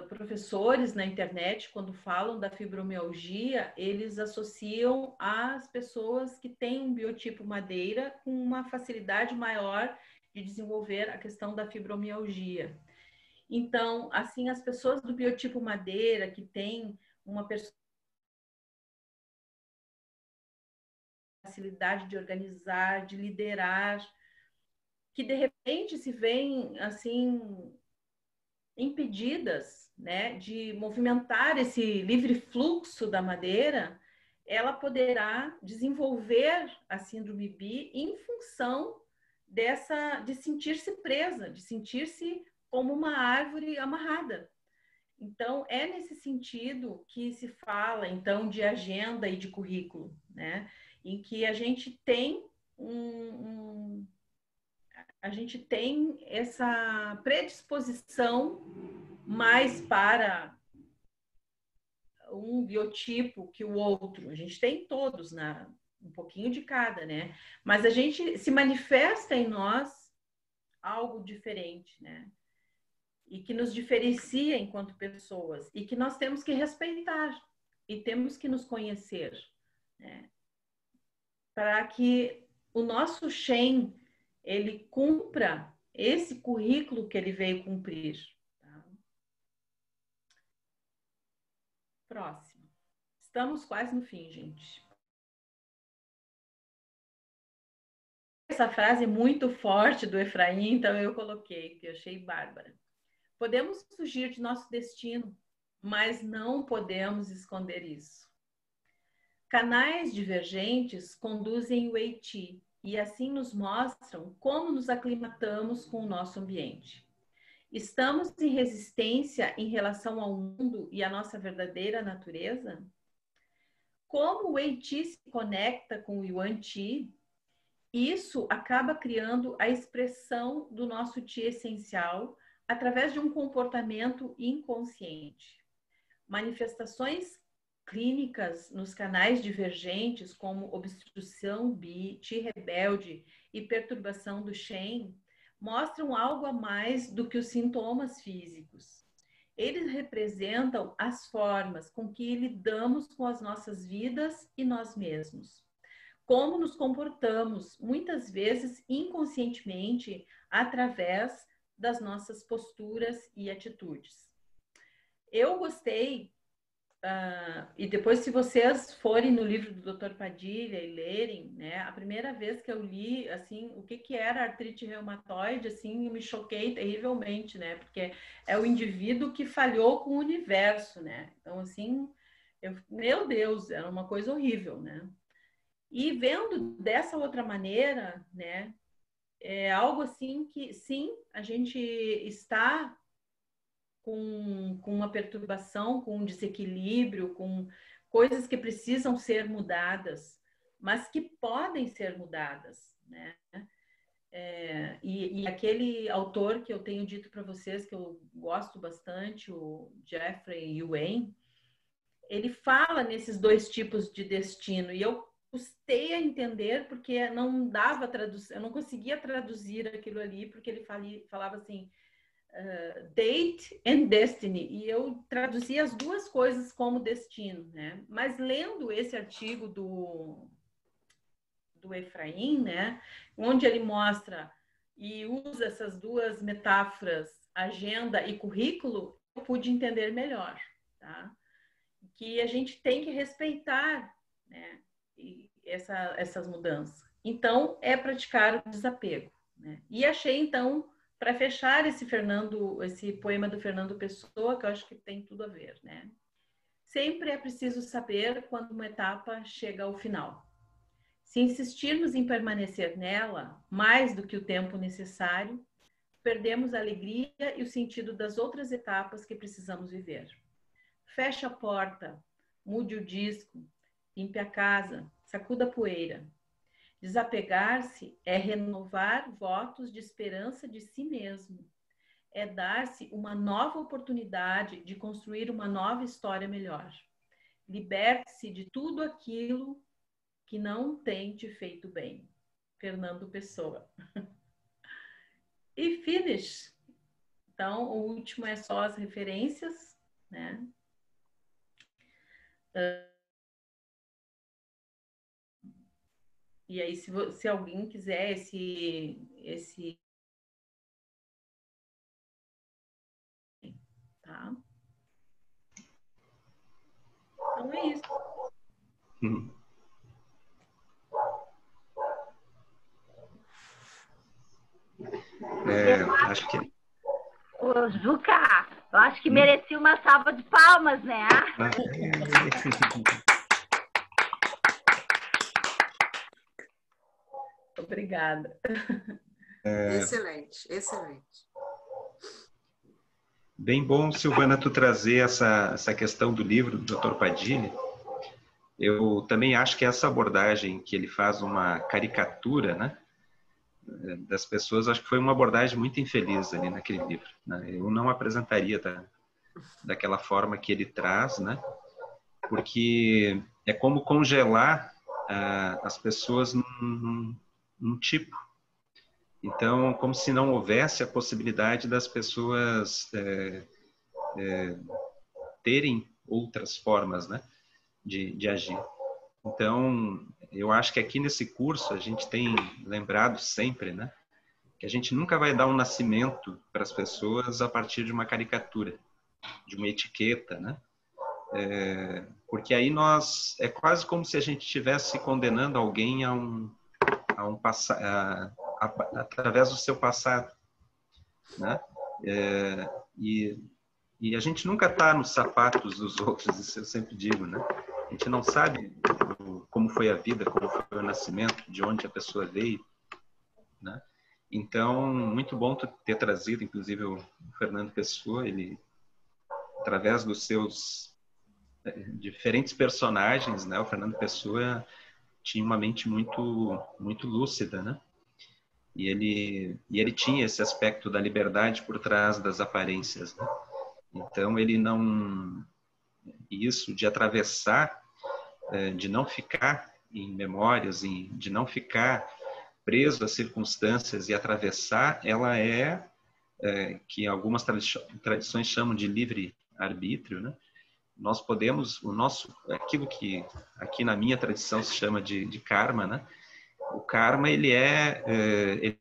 professores na internet, quando falam da fibromialgia, eles associam as pessoas que têm um biotipo madeira com uma facilidade maior de desenvolver a questão da fibromialgia. Então, assim, as pessoas do biotipo madeira que têm uma facilidade de organizar, de liderar, que de repente se veem assim impedidas, né, de movimentar esse livre fluxo da madeira, ela poderá desenvolver a síndrome BI em função de sentir-se presa, de sentir-se como uma árvore amarrada. Então, é nesse sentido que se fala, então, de agenda e de currículo, né? Em que a gente tem a gente tem essa predisposição mais para um biotipo que o outro. A gente tem todos, um pouquinho de cada, né? Mas a gente se manifesta em nós algo diferente, né? E que nos diferencia enquanto pessoas e que nós temos que respeitar e temos que nos conhecer, né? Para que o nosso Shen ele cumpra esse currículo que ele veio cumprir. Tá? Próximo. Estamos quase no fim, gente. Essa frase é muito forte do Efraim, então eu coloquei, que eu achei bárbara. Podemos fugir de nosso destino, mas não podemos esconder isso. Canais divergentes conduzem o Eiti e assim nos mostram como nos aclimatamos com o nosso ambiente. Estamos em resistência em relação ao mundo e à nossa verdadeira natureza? Como o Eiti se conecta com o Yuan Ti, isso acaba criando a expressão do nosso Ti essencial através de um comportamento inconsciente. Manifestações clínicas nos canais divergentes, como obstrução Bi, Ti rebelde e perturbação do Shen, mostram algo a mais do que os sintomas físicos. Eles representam as formas com que lidamos com as nossas vidas e nós mesmos. Como nos comportamos, muitas vezes inconscientemente, através das nossas posturas e atitudes. Eu gostei, e depois se vocês forem no livro do Dr. Padilha e lerem, né, a primeira vez que eu li, assim, o que era artrite reumatoide, assim, eu me choquei terrivelmente, né, porque é o indivíduo que falhou com o universo, né, então, assim, meu Deus, era uma coisa horrível, né. E vendo dessa outra maneira, né, é algo assim que, sim, a gente está com uma perturbação, com um desequilíbrio, com coisas que precisam ser mudadas, mas que podem ser mudadas, né? E aquele autor que eu tenho dito para vocês, que eu gosto bastante, o Jeffrey Yuen, ele fala nesses dois tipos de destino, e eu custei a entender porque não dava tradução, eu não conseguia traduzir aquilo ali, porque ele falava assim, date and destiny, e eu traduzi as duas coisas como destino, né? Mas lendo esse artigo do Efraim, né, onde ele mostra e usa essas duas metáforas, agenda e currículo, eu pude entender melhor, tá? Que a gente tem que respeitar, né, essas mudanças. Então, é praticar o desapego, né? E achei, então, para fechar esse poema do Fernando Pessoa, que eu acho que tem tudo a ver, né? Sempre é preciso saber quando uma etapa chega ao final. Se insistirmos em permanecer nela mais do que o tempo necessário, perdemos a alegria e o sentido das outras etapas que precisamos viver. Feche a porta, mude o disco, limpe a casa, sacuda a poeira. Desapegar-se é renovar votos de esperança de si mesmo. É dar-se uma nova oportunidade de construir uma nova história melhor. Liberte-se de tudo aquilo que não tem te feito bem. Fernando Pessoa. E finish. Então, o último é só as referências, né? E aí, se alguém quiser tá? Então é isso. Acho que ele... Ô, Juca, eu acho que merecia uma salva de palmas, né? Obrigada. Excelente, excelente. Bem bom, Silvana, tu trazer essa questão do livro do Dr. Padilha. Eu também acho que essa abordagem que ele faz uma caricatura, né, das pessoas, acho que foi uma abordagem muito infeliz ali naquele livro, né? Eu não apresentaria daquela forma que ele traz, né? Porque é como congelar as pessoas num tipo. Então, como se não houvesse a possibilidade das pessoas terem outras formas, né, de agir. Então, eu acho que aqui nesse curso a gente tem lembrado sempre, né, que a gente nunca vai dar um nascimento para as pessoas a partir de uma caricatura, de uma etiqueta, né? Porque aí é quase como se a gente estivesse condenando alguém a um através do seu passado, né? E a gente nunca está nos sapatos dos outros, isso eu sempre digo, né? A gente não sabe como foi a vida, como foi o nascimento, de onde a pessoa veio, né? Então, muito bom tu ter trazido, inclusive, o Fernando Pessoa, ele, através dos seus diferentes personagens, né? O Fernando Pessoa tinha uma mente muito lúcida, né? E ele tinha esse aspecto da liberdade por trás das aparências, né? Então, ele não... Isso de atravessar, de não ficar em memórias, de não ficar preso às circunstâncias e atravessar, ela que algumas tradições chamam de livre-arbítrio, né? Nós podemos, aquilo que aqui na minha tradição se chama de karma, né? O karma, ele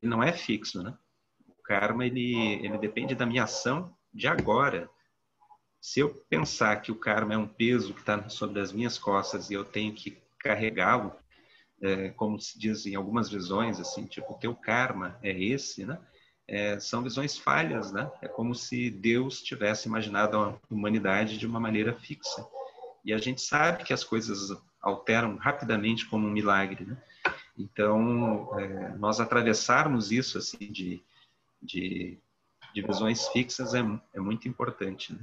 não é fixo, né? O karma, ele depende da minha ação de agora. Se eu pensar que o karma é um peso que está sobre as minhas costas e eu tenho que carregá-lo, como se diz em algumas visões, assim, tipo, o teu karma é esse, né? São visões falhas, né? É como se Deus tivesse imaginado a humanidade de uma maneira fixa. E a gente sabe que as coisas alteram rapidamente como um milagre, né? Então, nós atravessarmos isso, assim, de visões fixas é muito importante, né?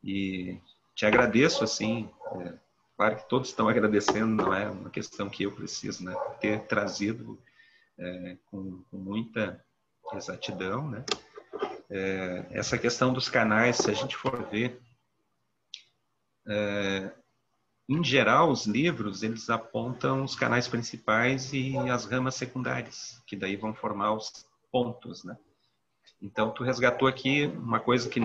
E te agradeço, assim, claro que todos estão agradecendo, não é uma questão que eu preciso, né? Ter trazido com muita exatidão, né? Essa questão dos canais, se a gente for ver, em geral, os livros, eles apontam os canais principais e as ramas secundárias, que daí vão formar os pontos, né? Então, tu resgatou aqui uma coisa que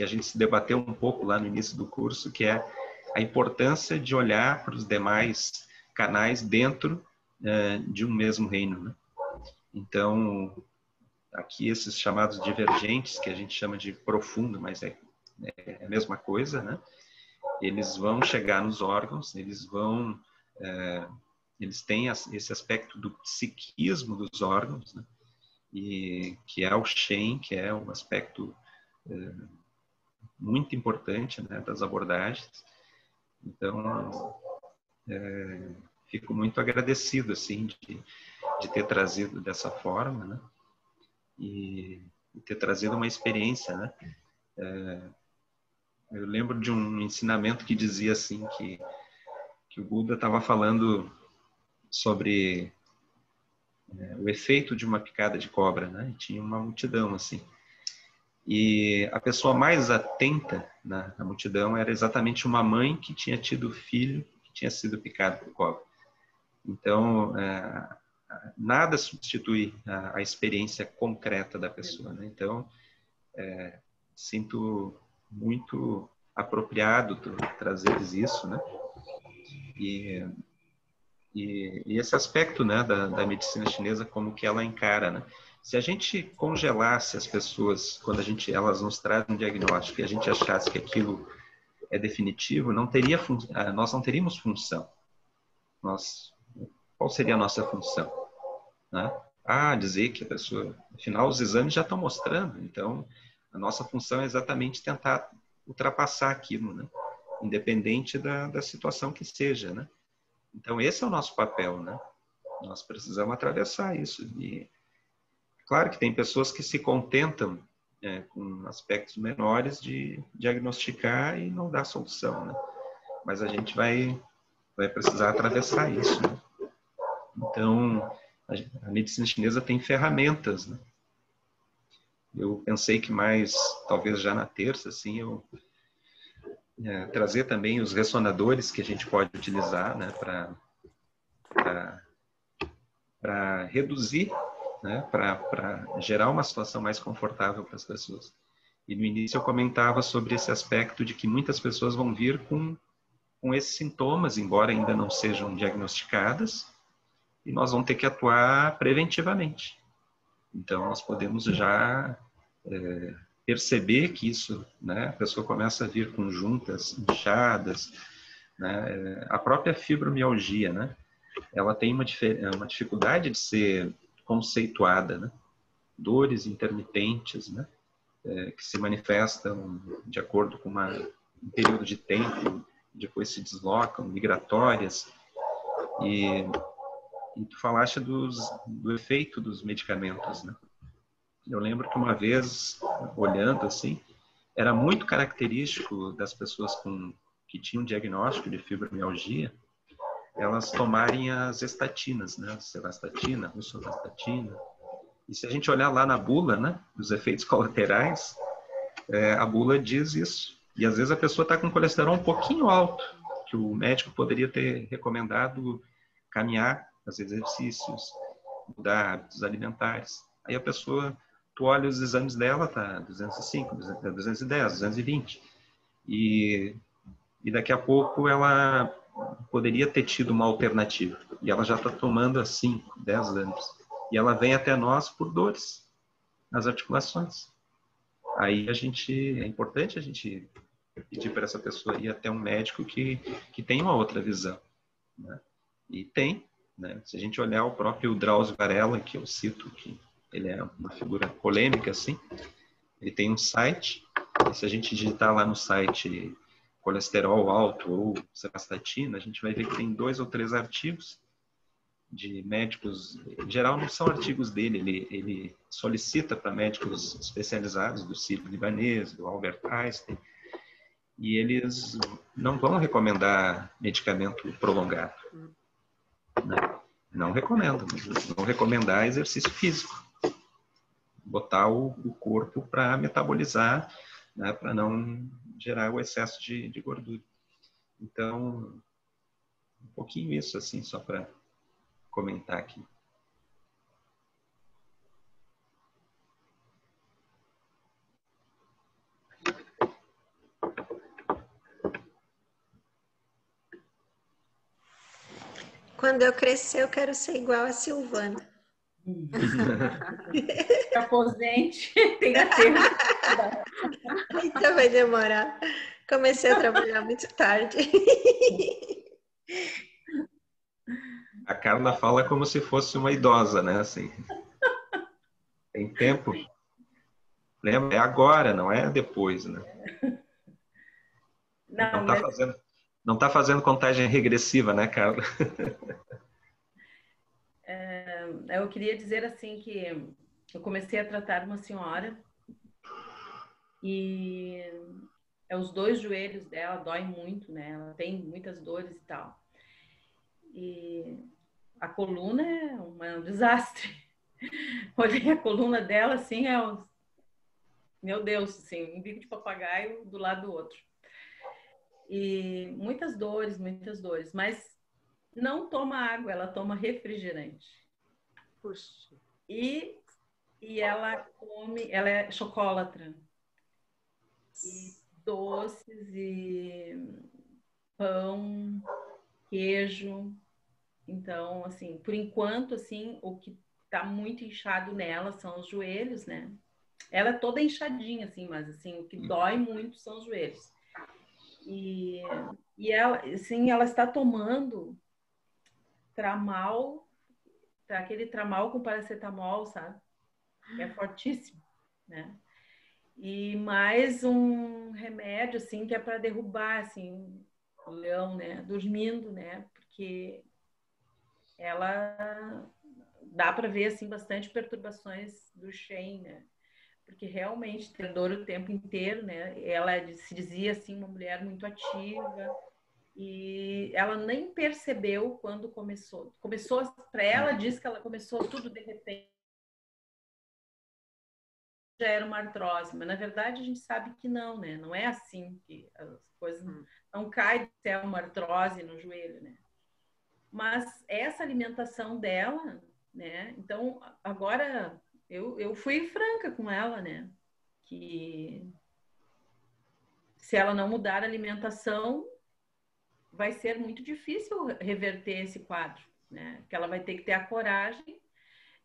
a gente se debateu um pouco lá no início do curso, que é a importância de olhar para os demais canais dentro de um mesmo reino, né? Então, aqui esses chamados divergentes, que a gente chama de profundo, mas é a mesma coisa, né? Eles vão chegar nos órgãos, eles têm esse aspecto do psiquismo dos órgãos, né? E que é o Shen, que é um aspecto muito importante, né, das abordagens. Então, fico muito agradecido, assim, de ter trazido dessa forma, né? E ter trazido uma experiência, né? Eu lembro de um ensinamento que dizia assim que o Buda estava falando sobre o efeito de uma picada de cobra, né? E tinha uma multidão assim. E a pessoa mais atenta na multidão era exatamente uma mãe que tinha tido filho que tinha sido picado por cobra. Então, nada substitui a experiência concreta da pessoa, né? Então, sinto muito apropriado trazeres isso, né? E esse aspecto, né, da medicina chinesa, como que ela encara, né? Se a gente congelasse as pessoas quando elas nos trazem um diagnóstico e a gente achasse que aquilo é definitivo, nós não teríamos função. Qual seria a nossa função, né? dizer que a pessoa... Afinal, os exames já estão mostrando. Então, a nossa função é exatamente tentar ultrapassar aquilo, né? Independente da situação que seja, né? Então, esse é o nosso papel, né? Nós precisamos atravessar isso. E, claro que tem pessoas que se contentam com aspectos menores de diagnosticar e não dar solução, né? Mas a gente vai precisar atravessar isso, né? Então, a medicina chinesa tem ferramentas, né? Eu pensei que talvez já na terça, assim, eu trazer também os ressonadores que a gente pode utilizar, né, para reduzir, né, para gerar uma situação mais confortável para as pessoas. E no início eu comentava sobre esse aspecto de que muitas pessoas vão vir com esses sintomas, embora ainda não sejam diagnosticadas, e nós vamos ter que atuar preventivamente. Então, nós podemos já perceber que isso, né, a pessoa começa a vir com juntas inchadas, né, a própria fibromialgia, né, ela tem uma dificuldade de ser conceituada, né, dores intermitentes, né, que se manifestam de acordo com um período de tempo, depois se deslocam, migratórias, e tu falaste do efeito dos medicamentos, né? Eu lembro que uma vez, olhando assim, era muito característico das pessoas que tinham diagnóstico de fibromialgia, elas tomarem as estatinas, né? Sevastatina, rosuvastatina. E se a gente olhar lá na bula, né, dos efeitos colaterais, a bula diz isso. E às vezes a pessoa está com colesterol um pouquinho alto, que o médico poderia ter recomendado caminhar, fazer exercícios, mudar hábitos alimentares. Aí a pessoa, tu olha os exames dela, tá 205, 210, 220. E daqui a pouco ela poderia ter tido uma alternativa. E ela já está tomando há 5, 10 anos. E ela vem até nós por dores nas articulações. Aí é importante a gente pedir para essa pessoa ir até um médico que tem uma outra visão, né? E tem, né? Se a gente olhar o próprio Drauzio Varela, que eu cito, que ele é uma figura polêmica, assim, ele tem um site, e se a gente digitar lá no site colesterol alto ou sevastatina, a gente vai ver que tem 2 ou 3 artigos de médicos, em geral não são artigos dele, ele solicita para médicos especializados do Sírio-Libanês, do Albert Einstein, e eles não vão recomendar medicamento prolongado, né? Não recomendam, vão recomendar exercício físico, botar o corpo para metabolizar, né, para não gerar o excesso de gordura. Então, um pouquinho isso, assim, só para comentar aqui. Quando eu crescer, eu quero ser igual a Silvana. Se aposente, tenha tempo. Então vai demorar. Comecei a trabalhar muito tarde. A Carla fala como se fosse uma idosa, né? Assim, tem tempo. Lembra? É agora, não é depois, né? Não tá fazendo contagem regressiva, né, Carla? Eu queria dizer assim que eu comecei a tratar uma senhora e os 2 joelhos dela doem muito, né? Ela tem muitas dores e tal. E a coluna é um desastre. Olhei a coluna dela assim, meu Deus, assim, um bico de papagaio do lado do outro. E muitas dores, mas não toma água, ela toma refrigerante. Puxa. E ela é chocolatra. E doces e pão, queijo. Então, assim, por enquanto, assim, o que tá muito inchado nela são os joelhos, né? Ela é toda inchadinha, assim, mas assim, o que dói muito são os joelhos. E ela, assim, ela está tomando Tramal aquele tramal com paracetamol, sabe? É fortíssimo, né? E mais um remédio, assim, que é para derrubar, assim, o leão, né? Dormindo, né? Porque ela dá para ver, assim, bastante perturbações do Shen, né? Porque realmente ter dor o tempo inteiro, né? Ela se dizia, assim, uma mulher muito ativa e ela nem percebeu quando começou. Começou, para ela, diz que ela começou tudo de repente. Já era uma artrose, mas na verdade a gente sabe que não, né? Não é assim que as coisas não caem do céu uma artrose no joelho, né? Mas essa alimentação dela, né? Então, agora eu fui franca com ela, né? Que se ela não mudar a alimentação, vai ser muito difícil reverter esse quadro, né? Que ela vai ter que ter a coragem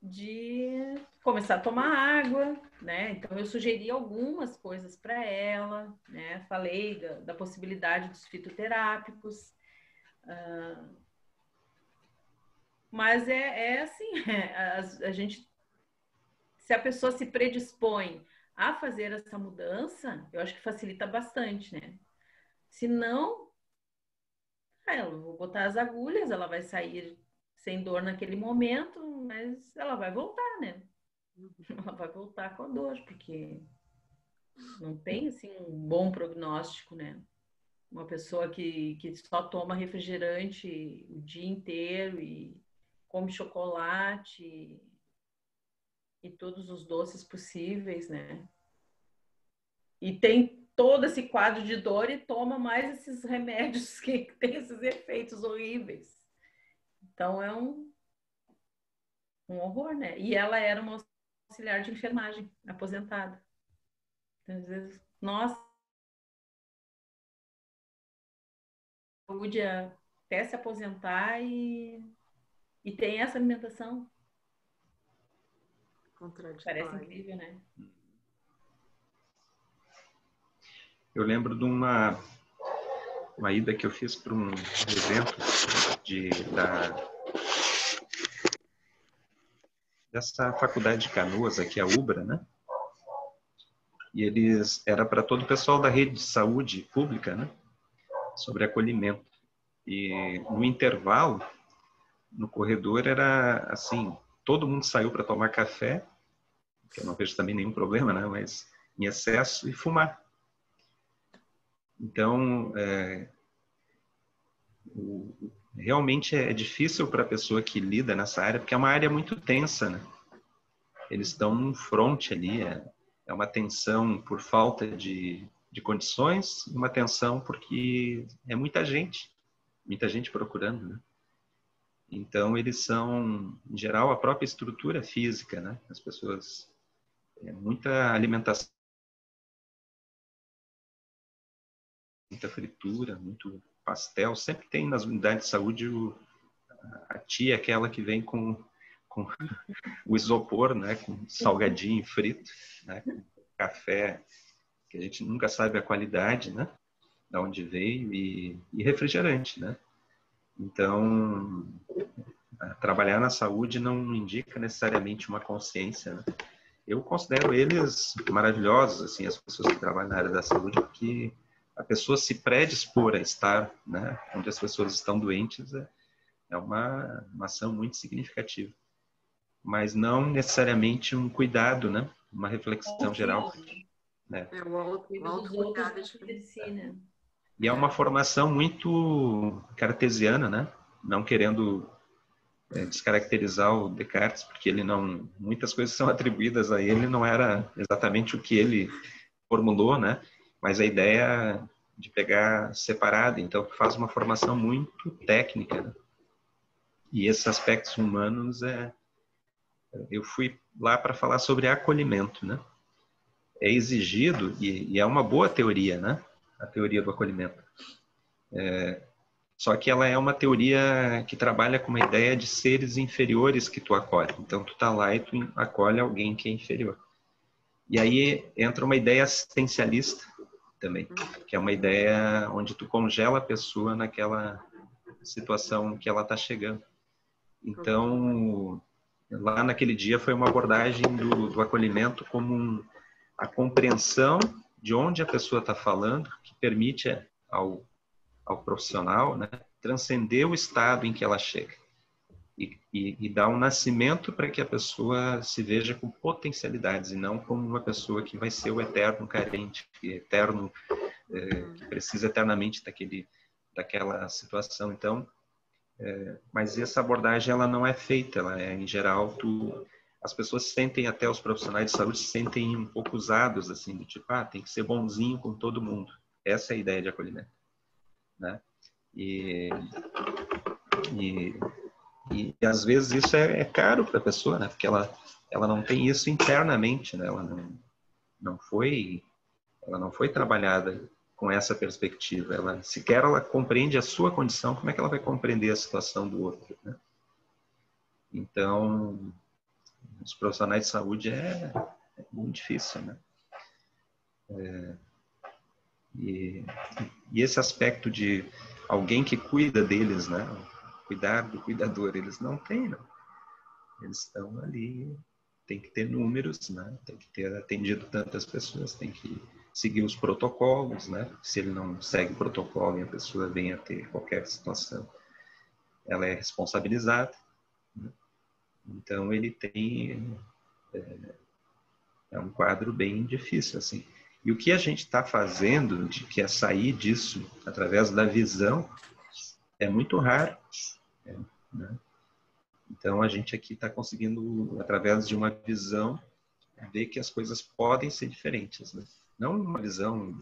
de começar a tomar água, né? Então eu sugeri algumas coisas para ela, né? Falei da possibilidade dos fitoterápicos, mas é assim, a gente, se a pessoa se predispõe a fazer essa mudança, eu acho que facilita bastante, né? Se não, eu vou botar as agulhas, ela vai sair sem dor naquele momento, mas ela vai voltar, né? Ela vai voltar com a dor, porque não tem, assim, um bom prognóstico, né? Uma pessoa que só toma refrigerante o dia inteiro e come chocolate e todos os doces possíveis, né? E tem todo esse quadro de dor e toma mais esses remédios que têm esses efeitos horríveis. Então é um horror, né? E ela era uma auxiliar de enfermagem, aposentada. Então, às vezes, nossa, saúde até se aposentar e tem essa alimentação. Parece incrível, né? Eu lembro de uma ida que eu fiz para um evento dessa faculdade de Canoas aqui, a UBRA, né? E era para todo o pessoal da rede de saúde pública, né? Sobre acolhimento. E no intervalo, no corredor, era assim, todo mundo saiu para tomar café, que eu não vejo também nenhum problema, né? Mas em excesso, e fumar. Então, realmente é difícil para a pessoa que lida nessa área, porque é uma área muito tensa, né? Eles estão num fronte ali, é uma tensão por falta de condições, uma tensão porque é muita gente procurando, né? Então, eles são, em geral, a própria estrutura física, né? As pessoas, muita alimentação, muita fritura, muito pastel. Sempre tem nas unidades de saúde a tia, aquela que vem com o isopor, né? Com salgadinho frito, né? Com café, que a gente nunca sabe a qualidade, né? De onde veio, e refrigerante, né? Então, trabalhar na saúde não indica necessariamente uma consciência, né? Eu considero eles maravilhosos, assim, as pessoas que trabalham na área da saúde, porque a pessoa se predispor a estar, né, onde as pessoas estão doentes é uma ação muito significativa. Mas não necessariamente um cuidado, né? Uma reflexão geral. Né? O autocuidado de si, né? E é uma formação muito cartesiana, né? Não querendo descaracterizar o Descartes, porque ele não, muitas coisas são atribuídas a ele, não era exatamente o que ele formulou, né? Mas a ideia de pegar separado, então faz uma formação muito técnica, né? E esses aspectos humanos eu fui lá para falar sobre acolhimento, né? É exigido, e é uma boa teoria, né? A teoria do acolhimento. Só que ela é uma teoria que trabalha com uma ideia de seres inferiores que tu acolhe. Então, tu tá lá e tu acolhe alguém que é inferior. E aí entra uma ideia assistencialista também, que é uma ideia onde tu congela a pessoa naquela situação que ela tá chegando. Então, lá naquele dia foi uma abordagem do acolhimento como a compreensão de onde a pessoa está falando, que permite ao profissional, né, transcender o estado em que ela chega e dar um nascimento para que a pessoa se veja com potencialidades e não como uma pessoa que vai ser o eterno carente, que precisa eternamente daquela situação. Então, mas essa abordagem ela não é feita, ela é em geral as pessoas sentem, até os profissionais de saúde se sentem um pouco usados assim, do tipo, tem que ser bonzinho com todo mundo. Essa é a ideia de acolhimento, né? E às vezes isso é caro para a pessoa, né? Porque ela não tem isso internamente, né? Ela não foi trabalhada com essa perspectiva. Sequer ela compreende a sua condição, como é que ela vai compreender a situação do outro, né? Então, os profissionais de saúde é muito difícil, né? E esse aspecto de alguém que cuida deles, né? Cuidar do cuidador, eles não têm, não. Eles estão ali, tem que ter números, né? Tem que ter atendido tantas pessoas, tem que seguir os protocolos, né? Se ele não segue o protocolo e a pessoa vem a ter qualquer situação, ela é responsabilizada, né? Então ele tem um quadro bem difícil, assim. E o que a gente está fazendo, que é sair disso através da visão, é muito raro, né? Então a gente aqui está conseguindo, através de uma visão, ver que as coisas podem ser diferentes, né? Não uma visão,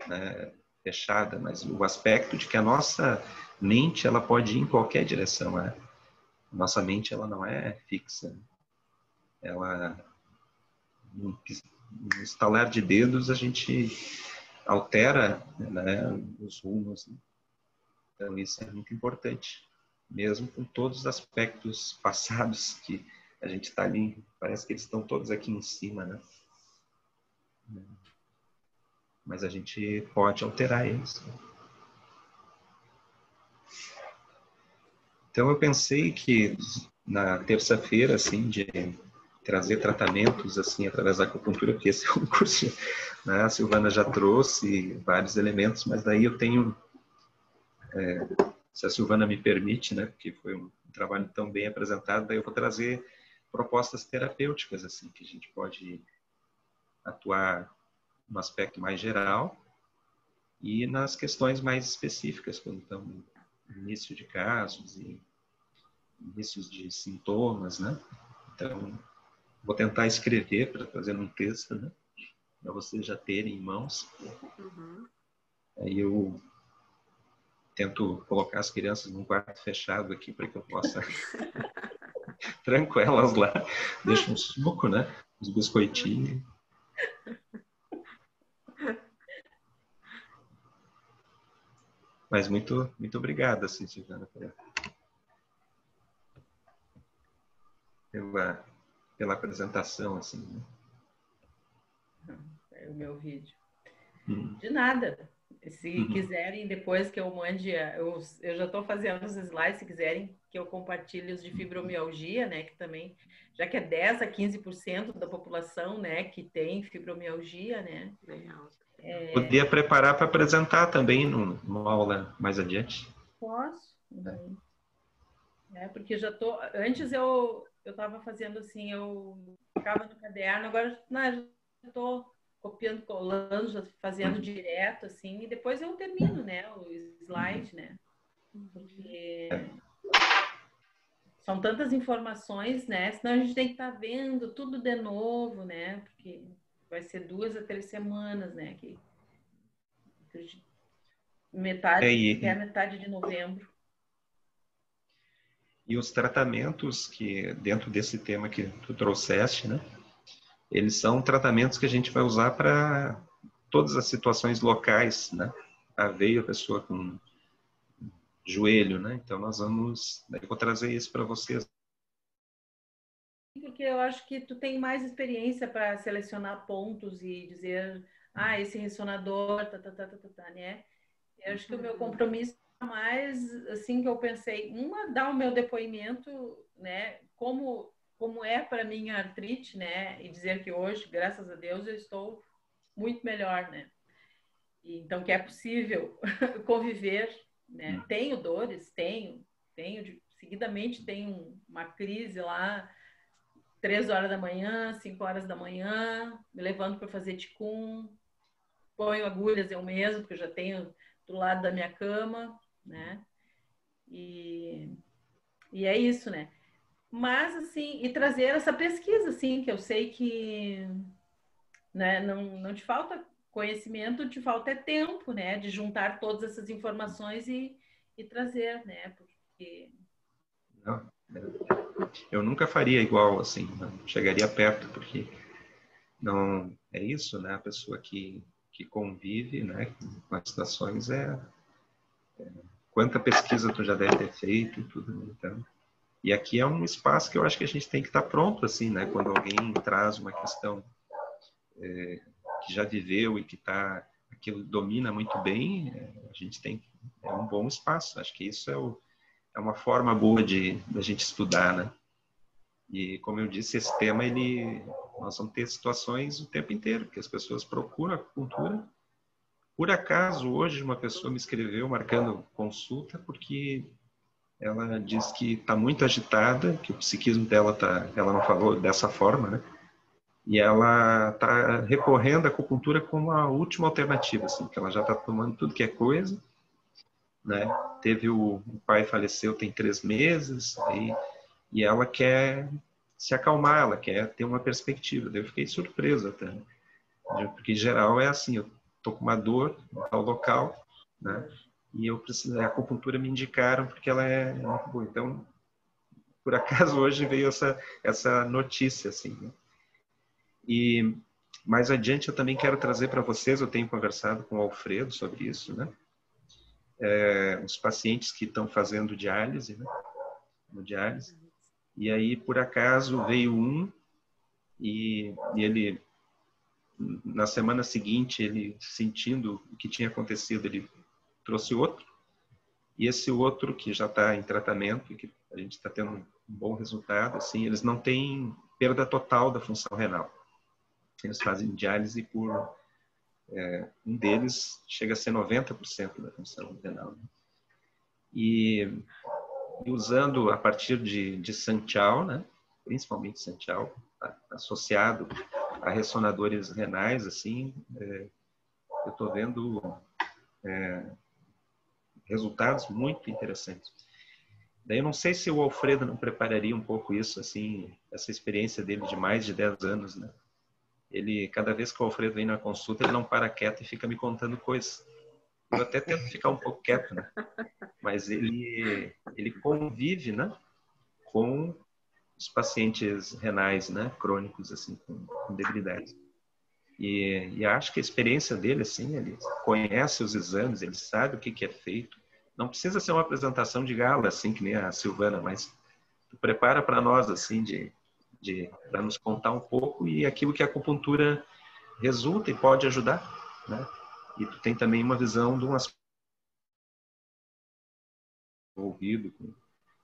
né, fechada, mas o aspecto de que a nossa mente ela pode ir em qualquer direção, né? Nossa mente ela não é fixa, ela, no estalar de dedos, a gente altera, né, os rumos, né? Então isso é muito importante, mesmo com todos os aspectos passados que a gente está ali, parece que eles estão todos aqui em cima, né? Mas a gente pode alterar eles. Então eu pensei que na terça-feira, assim, de trazer tratamentos assim através da acupuntura, porque esse é um curso, né? A Silvana já trouxe vários elementos, mas daí eu tenho, se a Silvana me permite, né? Porque foi um trabalho tão bem apresentado, daí eu vou trazer propostas terapêuticas assim que a gente pode atuar no aspecto mais geral e nas questões mais específicas, quando estão no início de casos e inícios de sintomas, né? Então, vou tentar escrever para fazer um texto, né? Para vocês já terem em mãos. Aí eu tento colocar as crianças num quarto fechado aqui para que eu possa tranco elas lá. Deixo um suco, né? Uns biscoitinhos. Mas muito obrigado, assim, Silvana, pela apresentação, assim, né? É o meu vídeo. De nada. Se quiserem, depois que eu mande, eu já estou fazendo os slides, se quiserem que eu compartilhe os de fibromialgia, né, que também, já que é 10 a 15% da população, né, que tem fibromialgia, né. Podia preparar para apresentar também numa aula mais adiante. Posso. Porque já tô, antes eu estava fazendo assim, eu ficava no caderno, agora já estou copiando, colando, já fazendo direto, assim, e depois eu termino, né, o slide, né, porque são tantas informações, né, senão a gente tem que estar vendo tudo de novo, né, porque vai ser 2 a 3 semanas, né, que até a metade de novembro. E os tratamentos que, dentro desse tema que tu trouxeste, né, eles são tratamentos que a gente vai usar para todas as situações locais, né? Veio a pessoa com joelho, né? Então eu vou trazer isso para vocês. Porque eu acho que tu tem mais experiência para selecionar pontos e dizer, esse ressonador, né? Eu acho que o meu compromisso é mais, assim, que eu pensei, dar o meu depoimento, né? Como como é para mim a artrite, né? E dizer que hoje, graças a Deus, eu estou muito melhor, né? Então, que é possível conviver, né? Tenho dores, seguidamente tenho uma crise lá, 3 horas da manhã, 5 horas da manhã, me levando para fazer ticum, ponho agulhas eu mesmo, porque eu já tenho do lado da minha cama, né? E é isso, né? Mas, assim, e trazer essa pesquisa, assim, que eu sei que, né, não te falta conhecimento, te falta é tempo, né? De juntar todas essas informações e trazer, né? Porque... Não, eu nunca faria igual, assim, não chegaria perto, porque não é isso, né? A pessoa que convive, né, com as situações quanta pesquisa tu já deve ter feito e tudo, né? Então, e aqui é um espaço que eu acho que a gente tem que estar pronto, assim, né? Quando alguém traz uma questão que já viveu e que aquilo domina muito bem, a gente é um bom espaço. Acho que isso é uma forma boa da gente estudar, né? E, como eu disse, esse tema, nós vamos ter situações o tempo inteiro, que as pessoas procuram a acupuntura. Por acaso, hoje, uma pessoa me escreveu marcando consulta, porque ela diz que está muito agitada, que o psiquismo dela ela não falou dessa forma, né? E ela está recorrendo à acupuntura como a última alternativa, assim, que ela já está tomando tudo que é coisa, né? Teve o pai faleceu tem 3 meses, e ela quer se acalmar, ela quer ter uma perspectiva. Eu fiquei surpreso até, né? Porque em geral é assim, eu tô com uma dor em tal local, né? E eu preciso, a acupuntura me indicaram porque ela é muito boa. Então, por acaso hoje veio essa notícia, assim, né? E mais adiante eu também quero trazer para vocês, eu tenho conversado com o Alfredo sobre isso, né? Os pacientes que estão fazendo diálise, né? Diálise. E aí, por acaso, veio um e ele, na semana seguinte, ele sentindo o que tinha acontecido, ele trouxe outro. E esse outro, que já está em tratamento, que a gente está tendo um bom resultado, assim, eles não têm perda total da função renal. Eles fazem diálise por... um deles chega a ser 90% da função renal. E usando a partir de Santial, né? Principalmente Santial, associado a ressonadores renais, assim, eu estou vendo resultados muito interessantes. Daí eu não sei se o Alfredo não prepararia um pouco isso, assim, essa experiência dele de mais de 10 anos, né? Ele, cada vez que o Alfredo vem na consulta, ele não para quieto e fica me contando coisas. Eu até tento ficar um pouco quieto, né? Mas ele convive, né, com os pacientes renais, né, crônicos, assim, com debilidades. E acho que a experiência dele, assim, ele conhece os exames, ele sabe o que é feito. Não precisa ser uma apresentação de gala, assim, que nem a Silvana, mas tu prepara para nós, assim, para nos contar um pouco e aquilo que a acupuntura resulta e pode ajudar, né? E tu tem também uma visão de um aspecto envolvido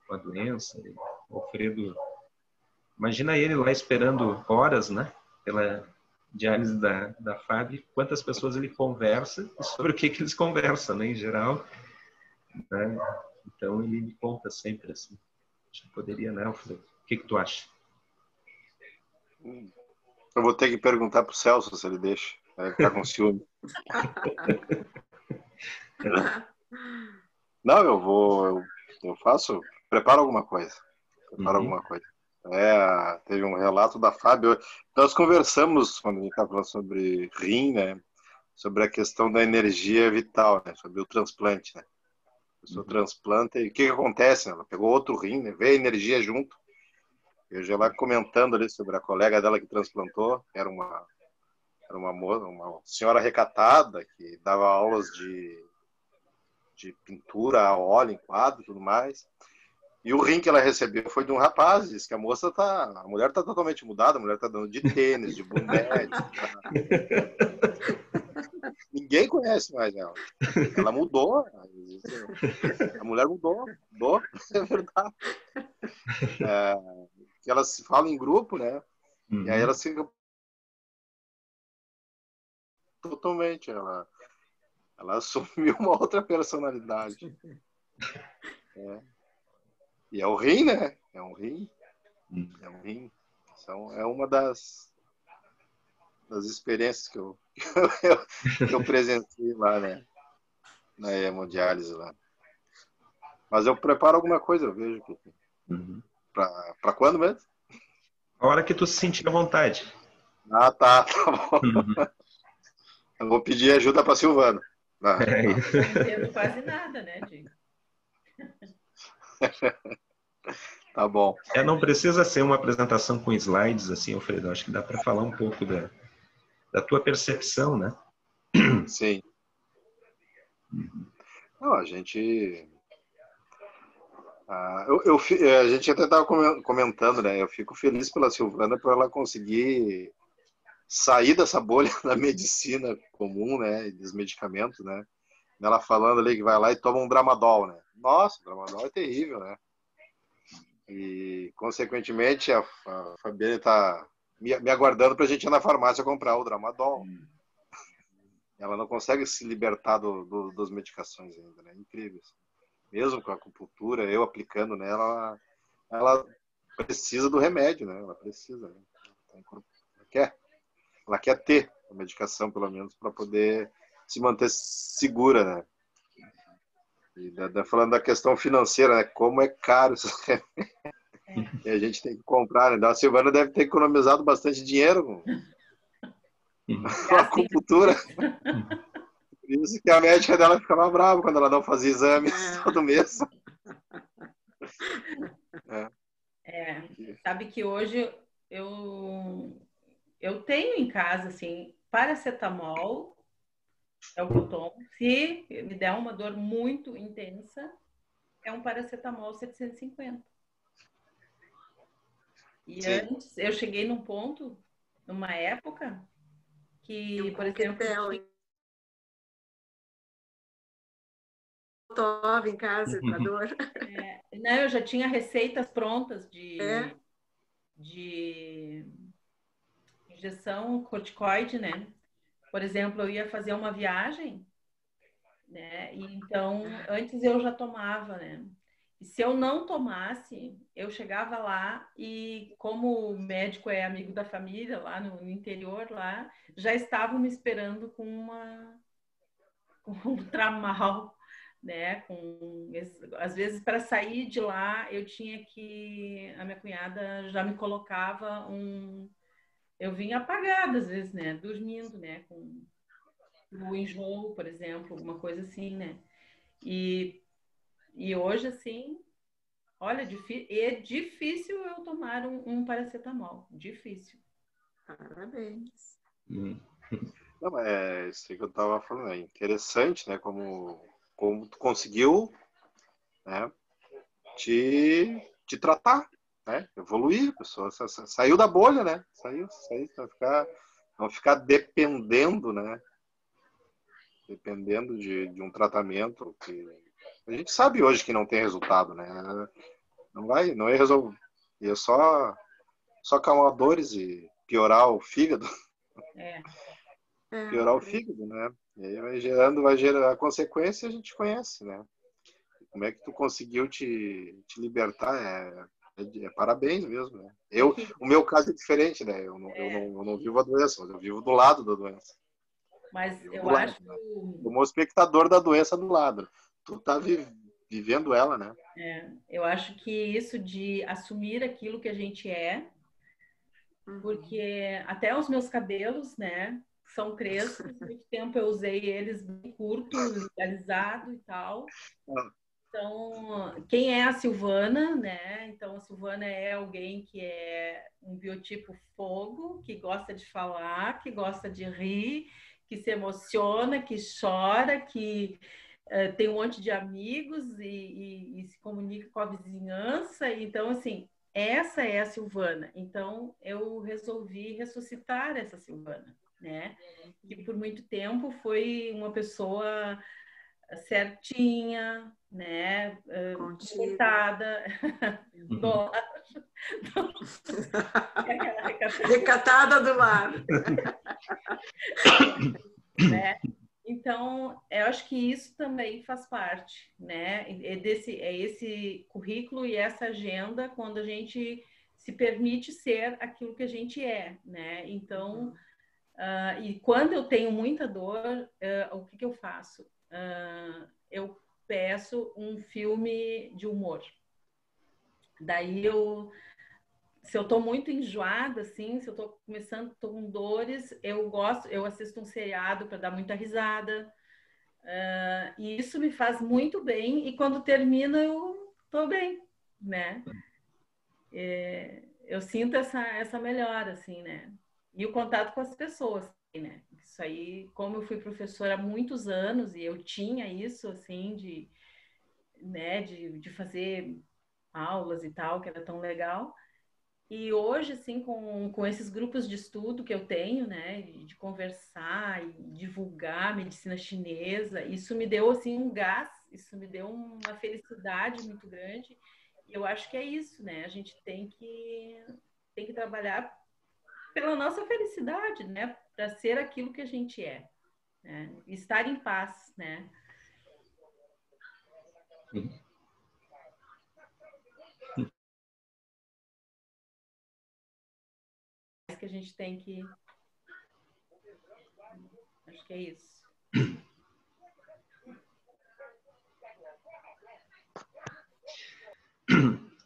com a doença. O Alfredo, imagina ele lá esperando horas, né, pela diálise da Fábio, quantas pessoas ele conversa e sobre o que eles conversam, né, em geral, né? Então ele me conta sempre assim. Acho que poderia, né, Alfredo? O que tu acha? Eu vou ter que perguntar pro Celso se ele deixa. Ele tá com ciúme. Não, eu preparo alguma coisa. Alguma coisa. Teve um relato da Fábio. Nós conversamos, quando a gente estava falando sobre rim, né? Sobre a questão da energia vital, né? Sobre o transplante, né? A pessoa transplanta e o que acontece? Ela pegou outro rim, né? Veio a energia junto. Eu já lá comentando ali sobre a colega dela que transplantou, era uma senhora recatada que dava aulas de pintura a óleo em quadro e tudo mais. E o rim que ela recebeu foi de um rapaz, disse que a mulher tá totalmente mudada, a mulher tá dando de tênis, de boné. Ninguém conhece mais ela. Ela mudou. A mulher mudou, é verdade. que elas se falam em grupo, né? E aí elas ficam totalmente, ela assumiu uma outra personalidade. E é o rim, né? É um rim. Então, é uma das experiências que eu presenciei lá, né? Na hemodiálise lá. Mas eu preparo alguma coisa, eu vejo. Para quando mesmo? A hora que tu se sentir à vontade. Ah, tá bom. Eu vou pedir ajuda para Silvana. É isso. Não entendo quase nada, né, Diego? Tá bom. Não precisa ser uma apresentação com slides, assim, Alfredo. Acho que dá para falar um pouco da tua percepção, né? Sim. Não, a gente... a gente até estava comentando, né? Eu fico feliz pela Silvana por ela conseguir sair dessa bolha da medicina comum, né? E dos medicamentos, né? Ela falando ali que vai lá e toma um Dramadol, né? Nossa, o Dramadol é terrível, né? E, consequentemente, a Fabiana está me aguardando para a gente ir na farmácia comprar o Dramadol. Ela não consegue se libertar das medicações ainda, né? Incrível. Mesmo com a acupuntura, eu aplicando nela, ela precisa do remédio, né? Ela precisa, né? Ela quer ter a medicação, pelo menos, para poder se manter segura, né? E falando da questão financeira, né? Como é caro isso. E a gente tem que comprar, né? Então, a Silvana deve ter economizado bastante dinheiro com a acupuntura. Por isso que a médica dela ficava brava quando ela não fazia exames todo mês. Sabe que hoje eu tenho em casa, assim, paracetamol é o que eu tomo. Se me der uma dor muito intensa, é um paracetamol 750. E Sim. antes, eu cheguei num ponto, numa época, que, por exemplo... Tova em casa para dor. Não, eu já tinha receitas prontas de injeção corticoide, né? Por exemplo, eu ia fazer uma viagem, né? E então, antes eu já tomava, né? E se eu não tomasse, eu chegava lá e, como o médico é amigo da família, lá no interior, lá, já estavam me esperando com um tramal, né? Às vezes, para sair de lá, eu tinha que... A minha cunhada já me colocava eu vinha apagada, às vezes, né? Dormindo, né? Com o enjoo, por exemplo, alguma coisa assim, né? E hoje, assim, olha, é difícil eu tomar um paracetamol. Difícil. Parabéns. Não, é isso que eu estava falando. É interessante, né? Como tu conseguiu, né? Te tratar, né? Evoluir, a pessoa saiu da bolha, né? Saiu, não ficar dependendo, né? Dependendo de um tratamento que a gente sabe hoje que não tem resultado, né? Não ia resolver. Ia só acalmar dores e piorar o fígado. Piorar o fígado, né? E aí vai gerar a consequência, a gente conhece, né? Como é que tu conseguiu te libertar? Parabéns mesmo, né? O meu caso é diferente, né? Eu não vivo a doença, mas eu vivo do lado da doença. Mas eu lado, acho... né? Como espectador da doença do lado. Tu tá vivendo ela, né? Eu acho que isso de assumir aquilo que a gente é, porque até os meus cabelos, né, são crespos, muito tempo eu usei eles bem curtos, alisado e tal. Então, quem é a Silvana, né? Então, a Silvana é alguém que é um biotipo fogo, que gosta de falar, que gosta de rir, que se emociona, que chora, que tem um monte de amigos e se comunica com a vizinhança. Então, assim, essa é a Silvana. Então, eu resolvi ressuscitar essa Silvana, né? Que por muito tempo foi uma pessoa certinha, né? Comportada, É aquela recatação, Recatada do lar. né? Então, eu acho que isso também faz parte, né? É esse currículo e essa agenda quando a gente se permite ser aquilo que a gente é, né? Então, e quando eu tenho muita dor, o que eu faço? Eu peço um filme de humor. Daí se eu tô muito enjoada, assim, se eu tô começando, tô com dores, eu assisto um seriado para dar muita risada. E isso me faz muito bem, e quando termina eu tô bem, né? Eu sinto essa melhora, assim, né? E o contato com as pessoas, né? Isso aí, como eu fui professora há muitos anos, e eu tinha isso, assim, né, de fazer aulas e tal, que era tão legal. E hoje, assim, com esses grupos de estudo que eu tenho, né, de conversar e divulgar medicina chinesa, isso me deu, assim, um gás, isso me deu uma felicidade muito grande. E eu acho que é isso, né? A gente tem que trabalhar pela nossa felicidade, né? Para ser aquilo que a gente é, né? Estar em paz, né? Que a gente tem que... Acho que é isso.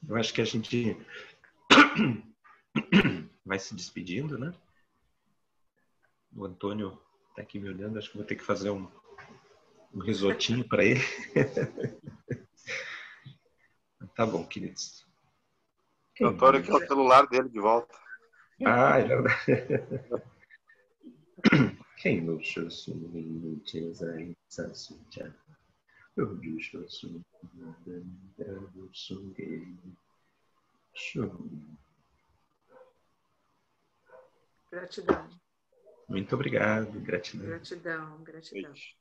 Eu acho que a gente vai se despedindo, né? O Antônio está aqui me olhando, acho que vou ter que fazer um risotinho para ele. Tá bom, queridos. O Antônio quer o celular dele de volta. Ah, é verdade. Quem não achou isso? Gratidão. Muito obrigado, gratidão. Gratidão, gratidão. Beijo.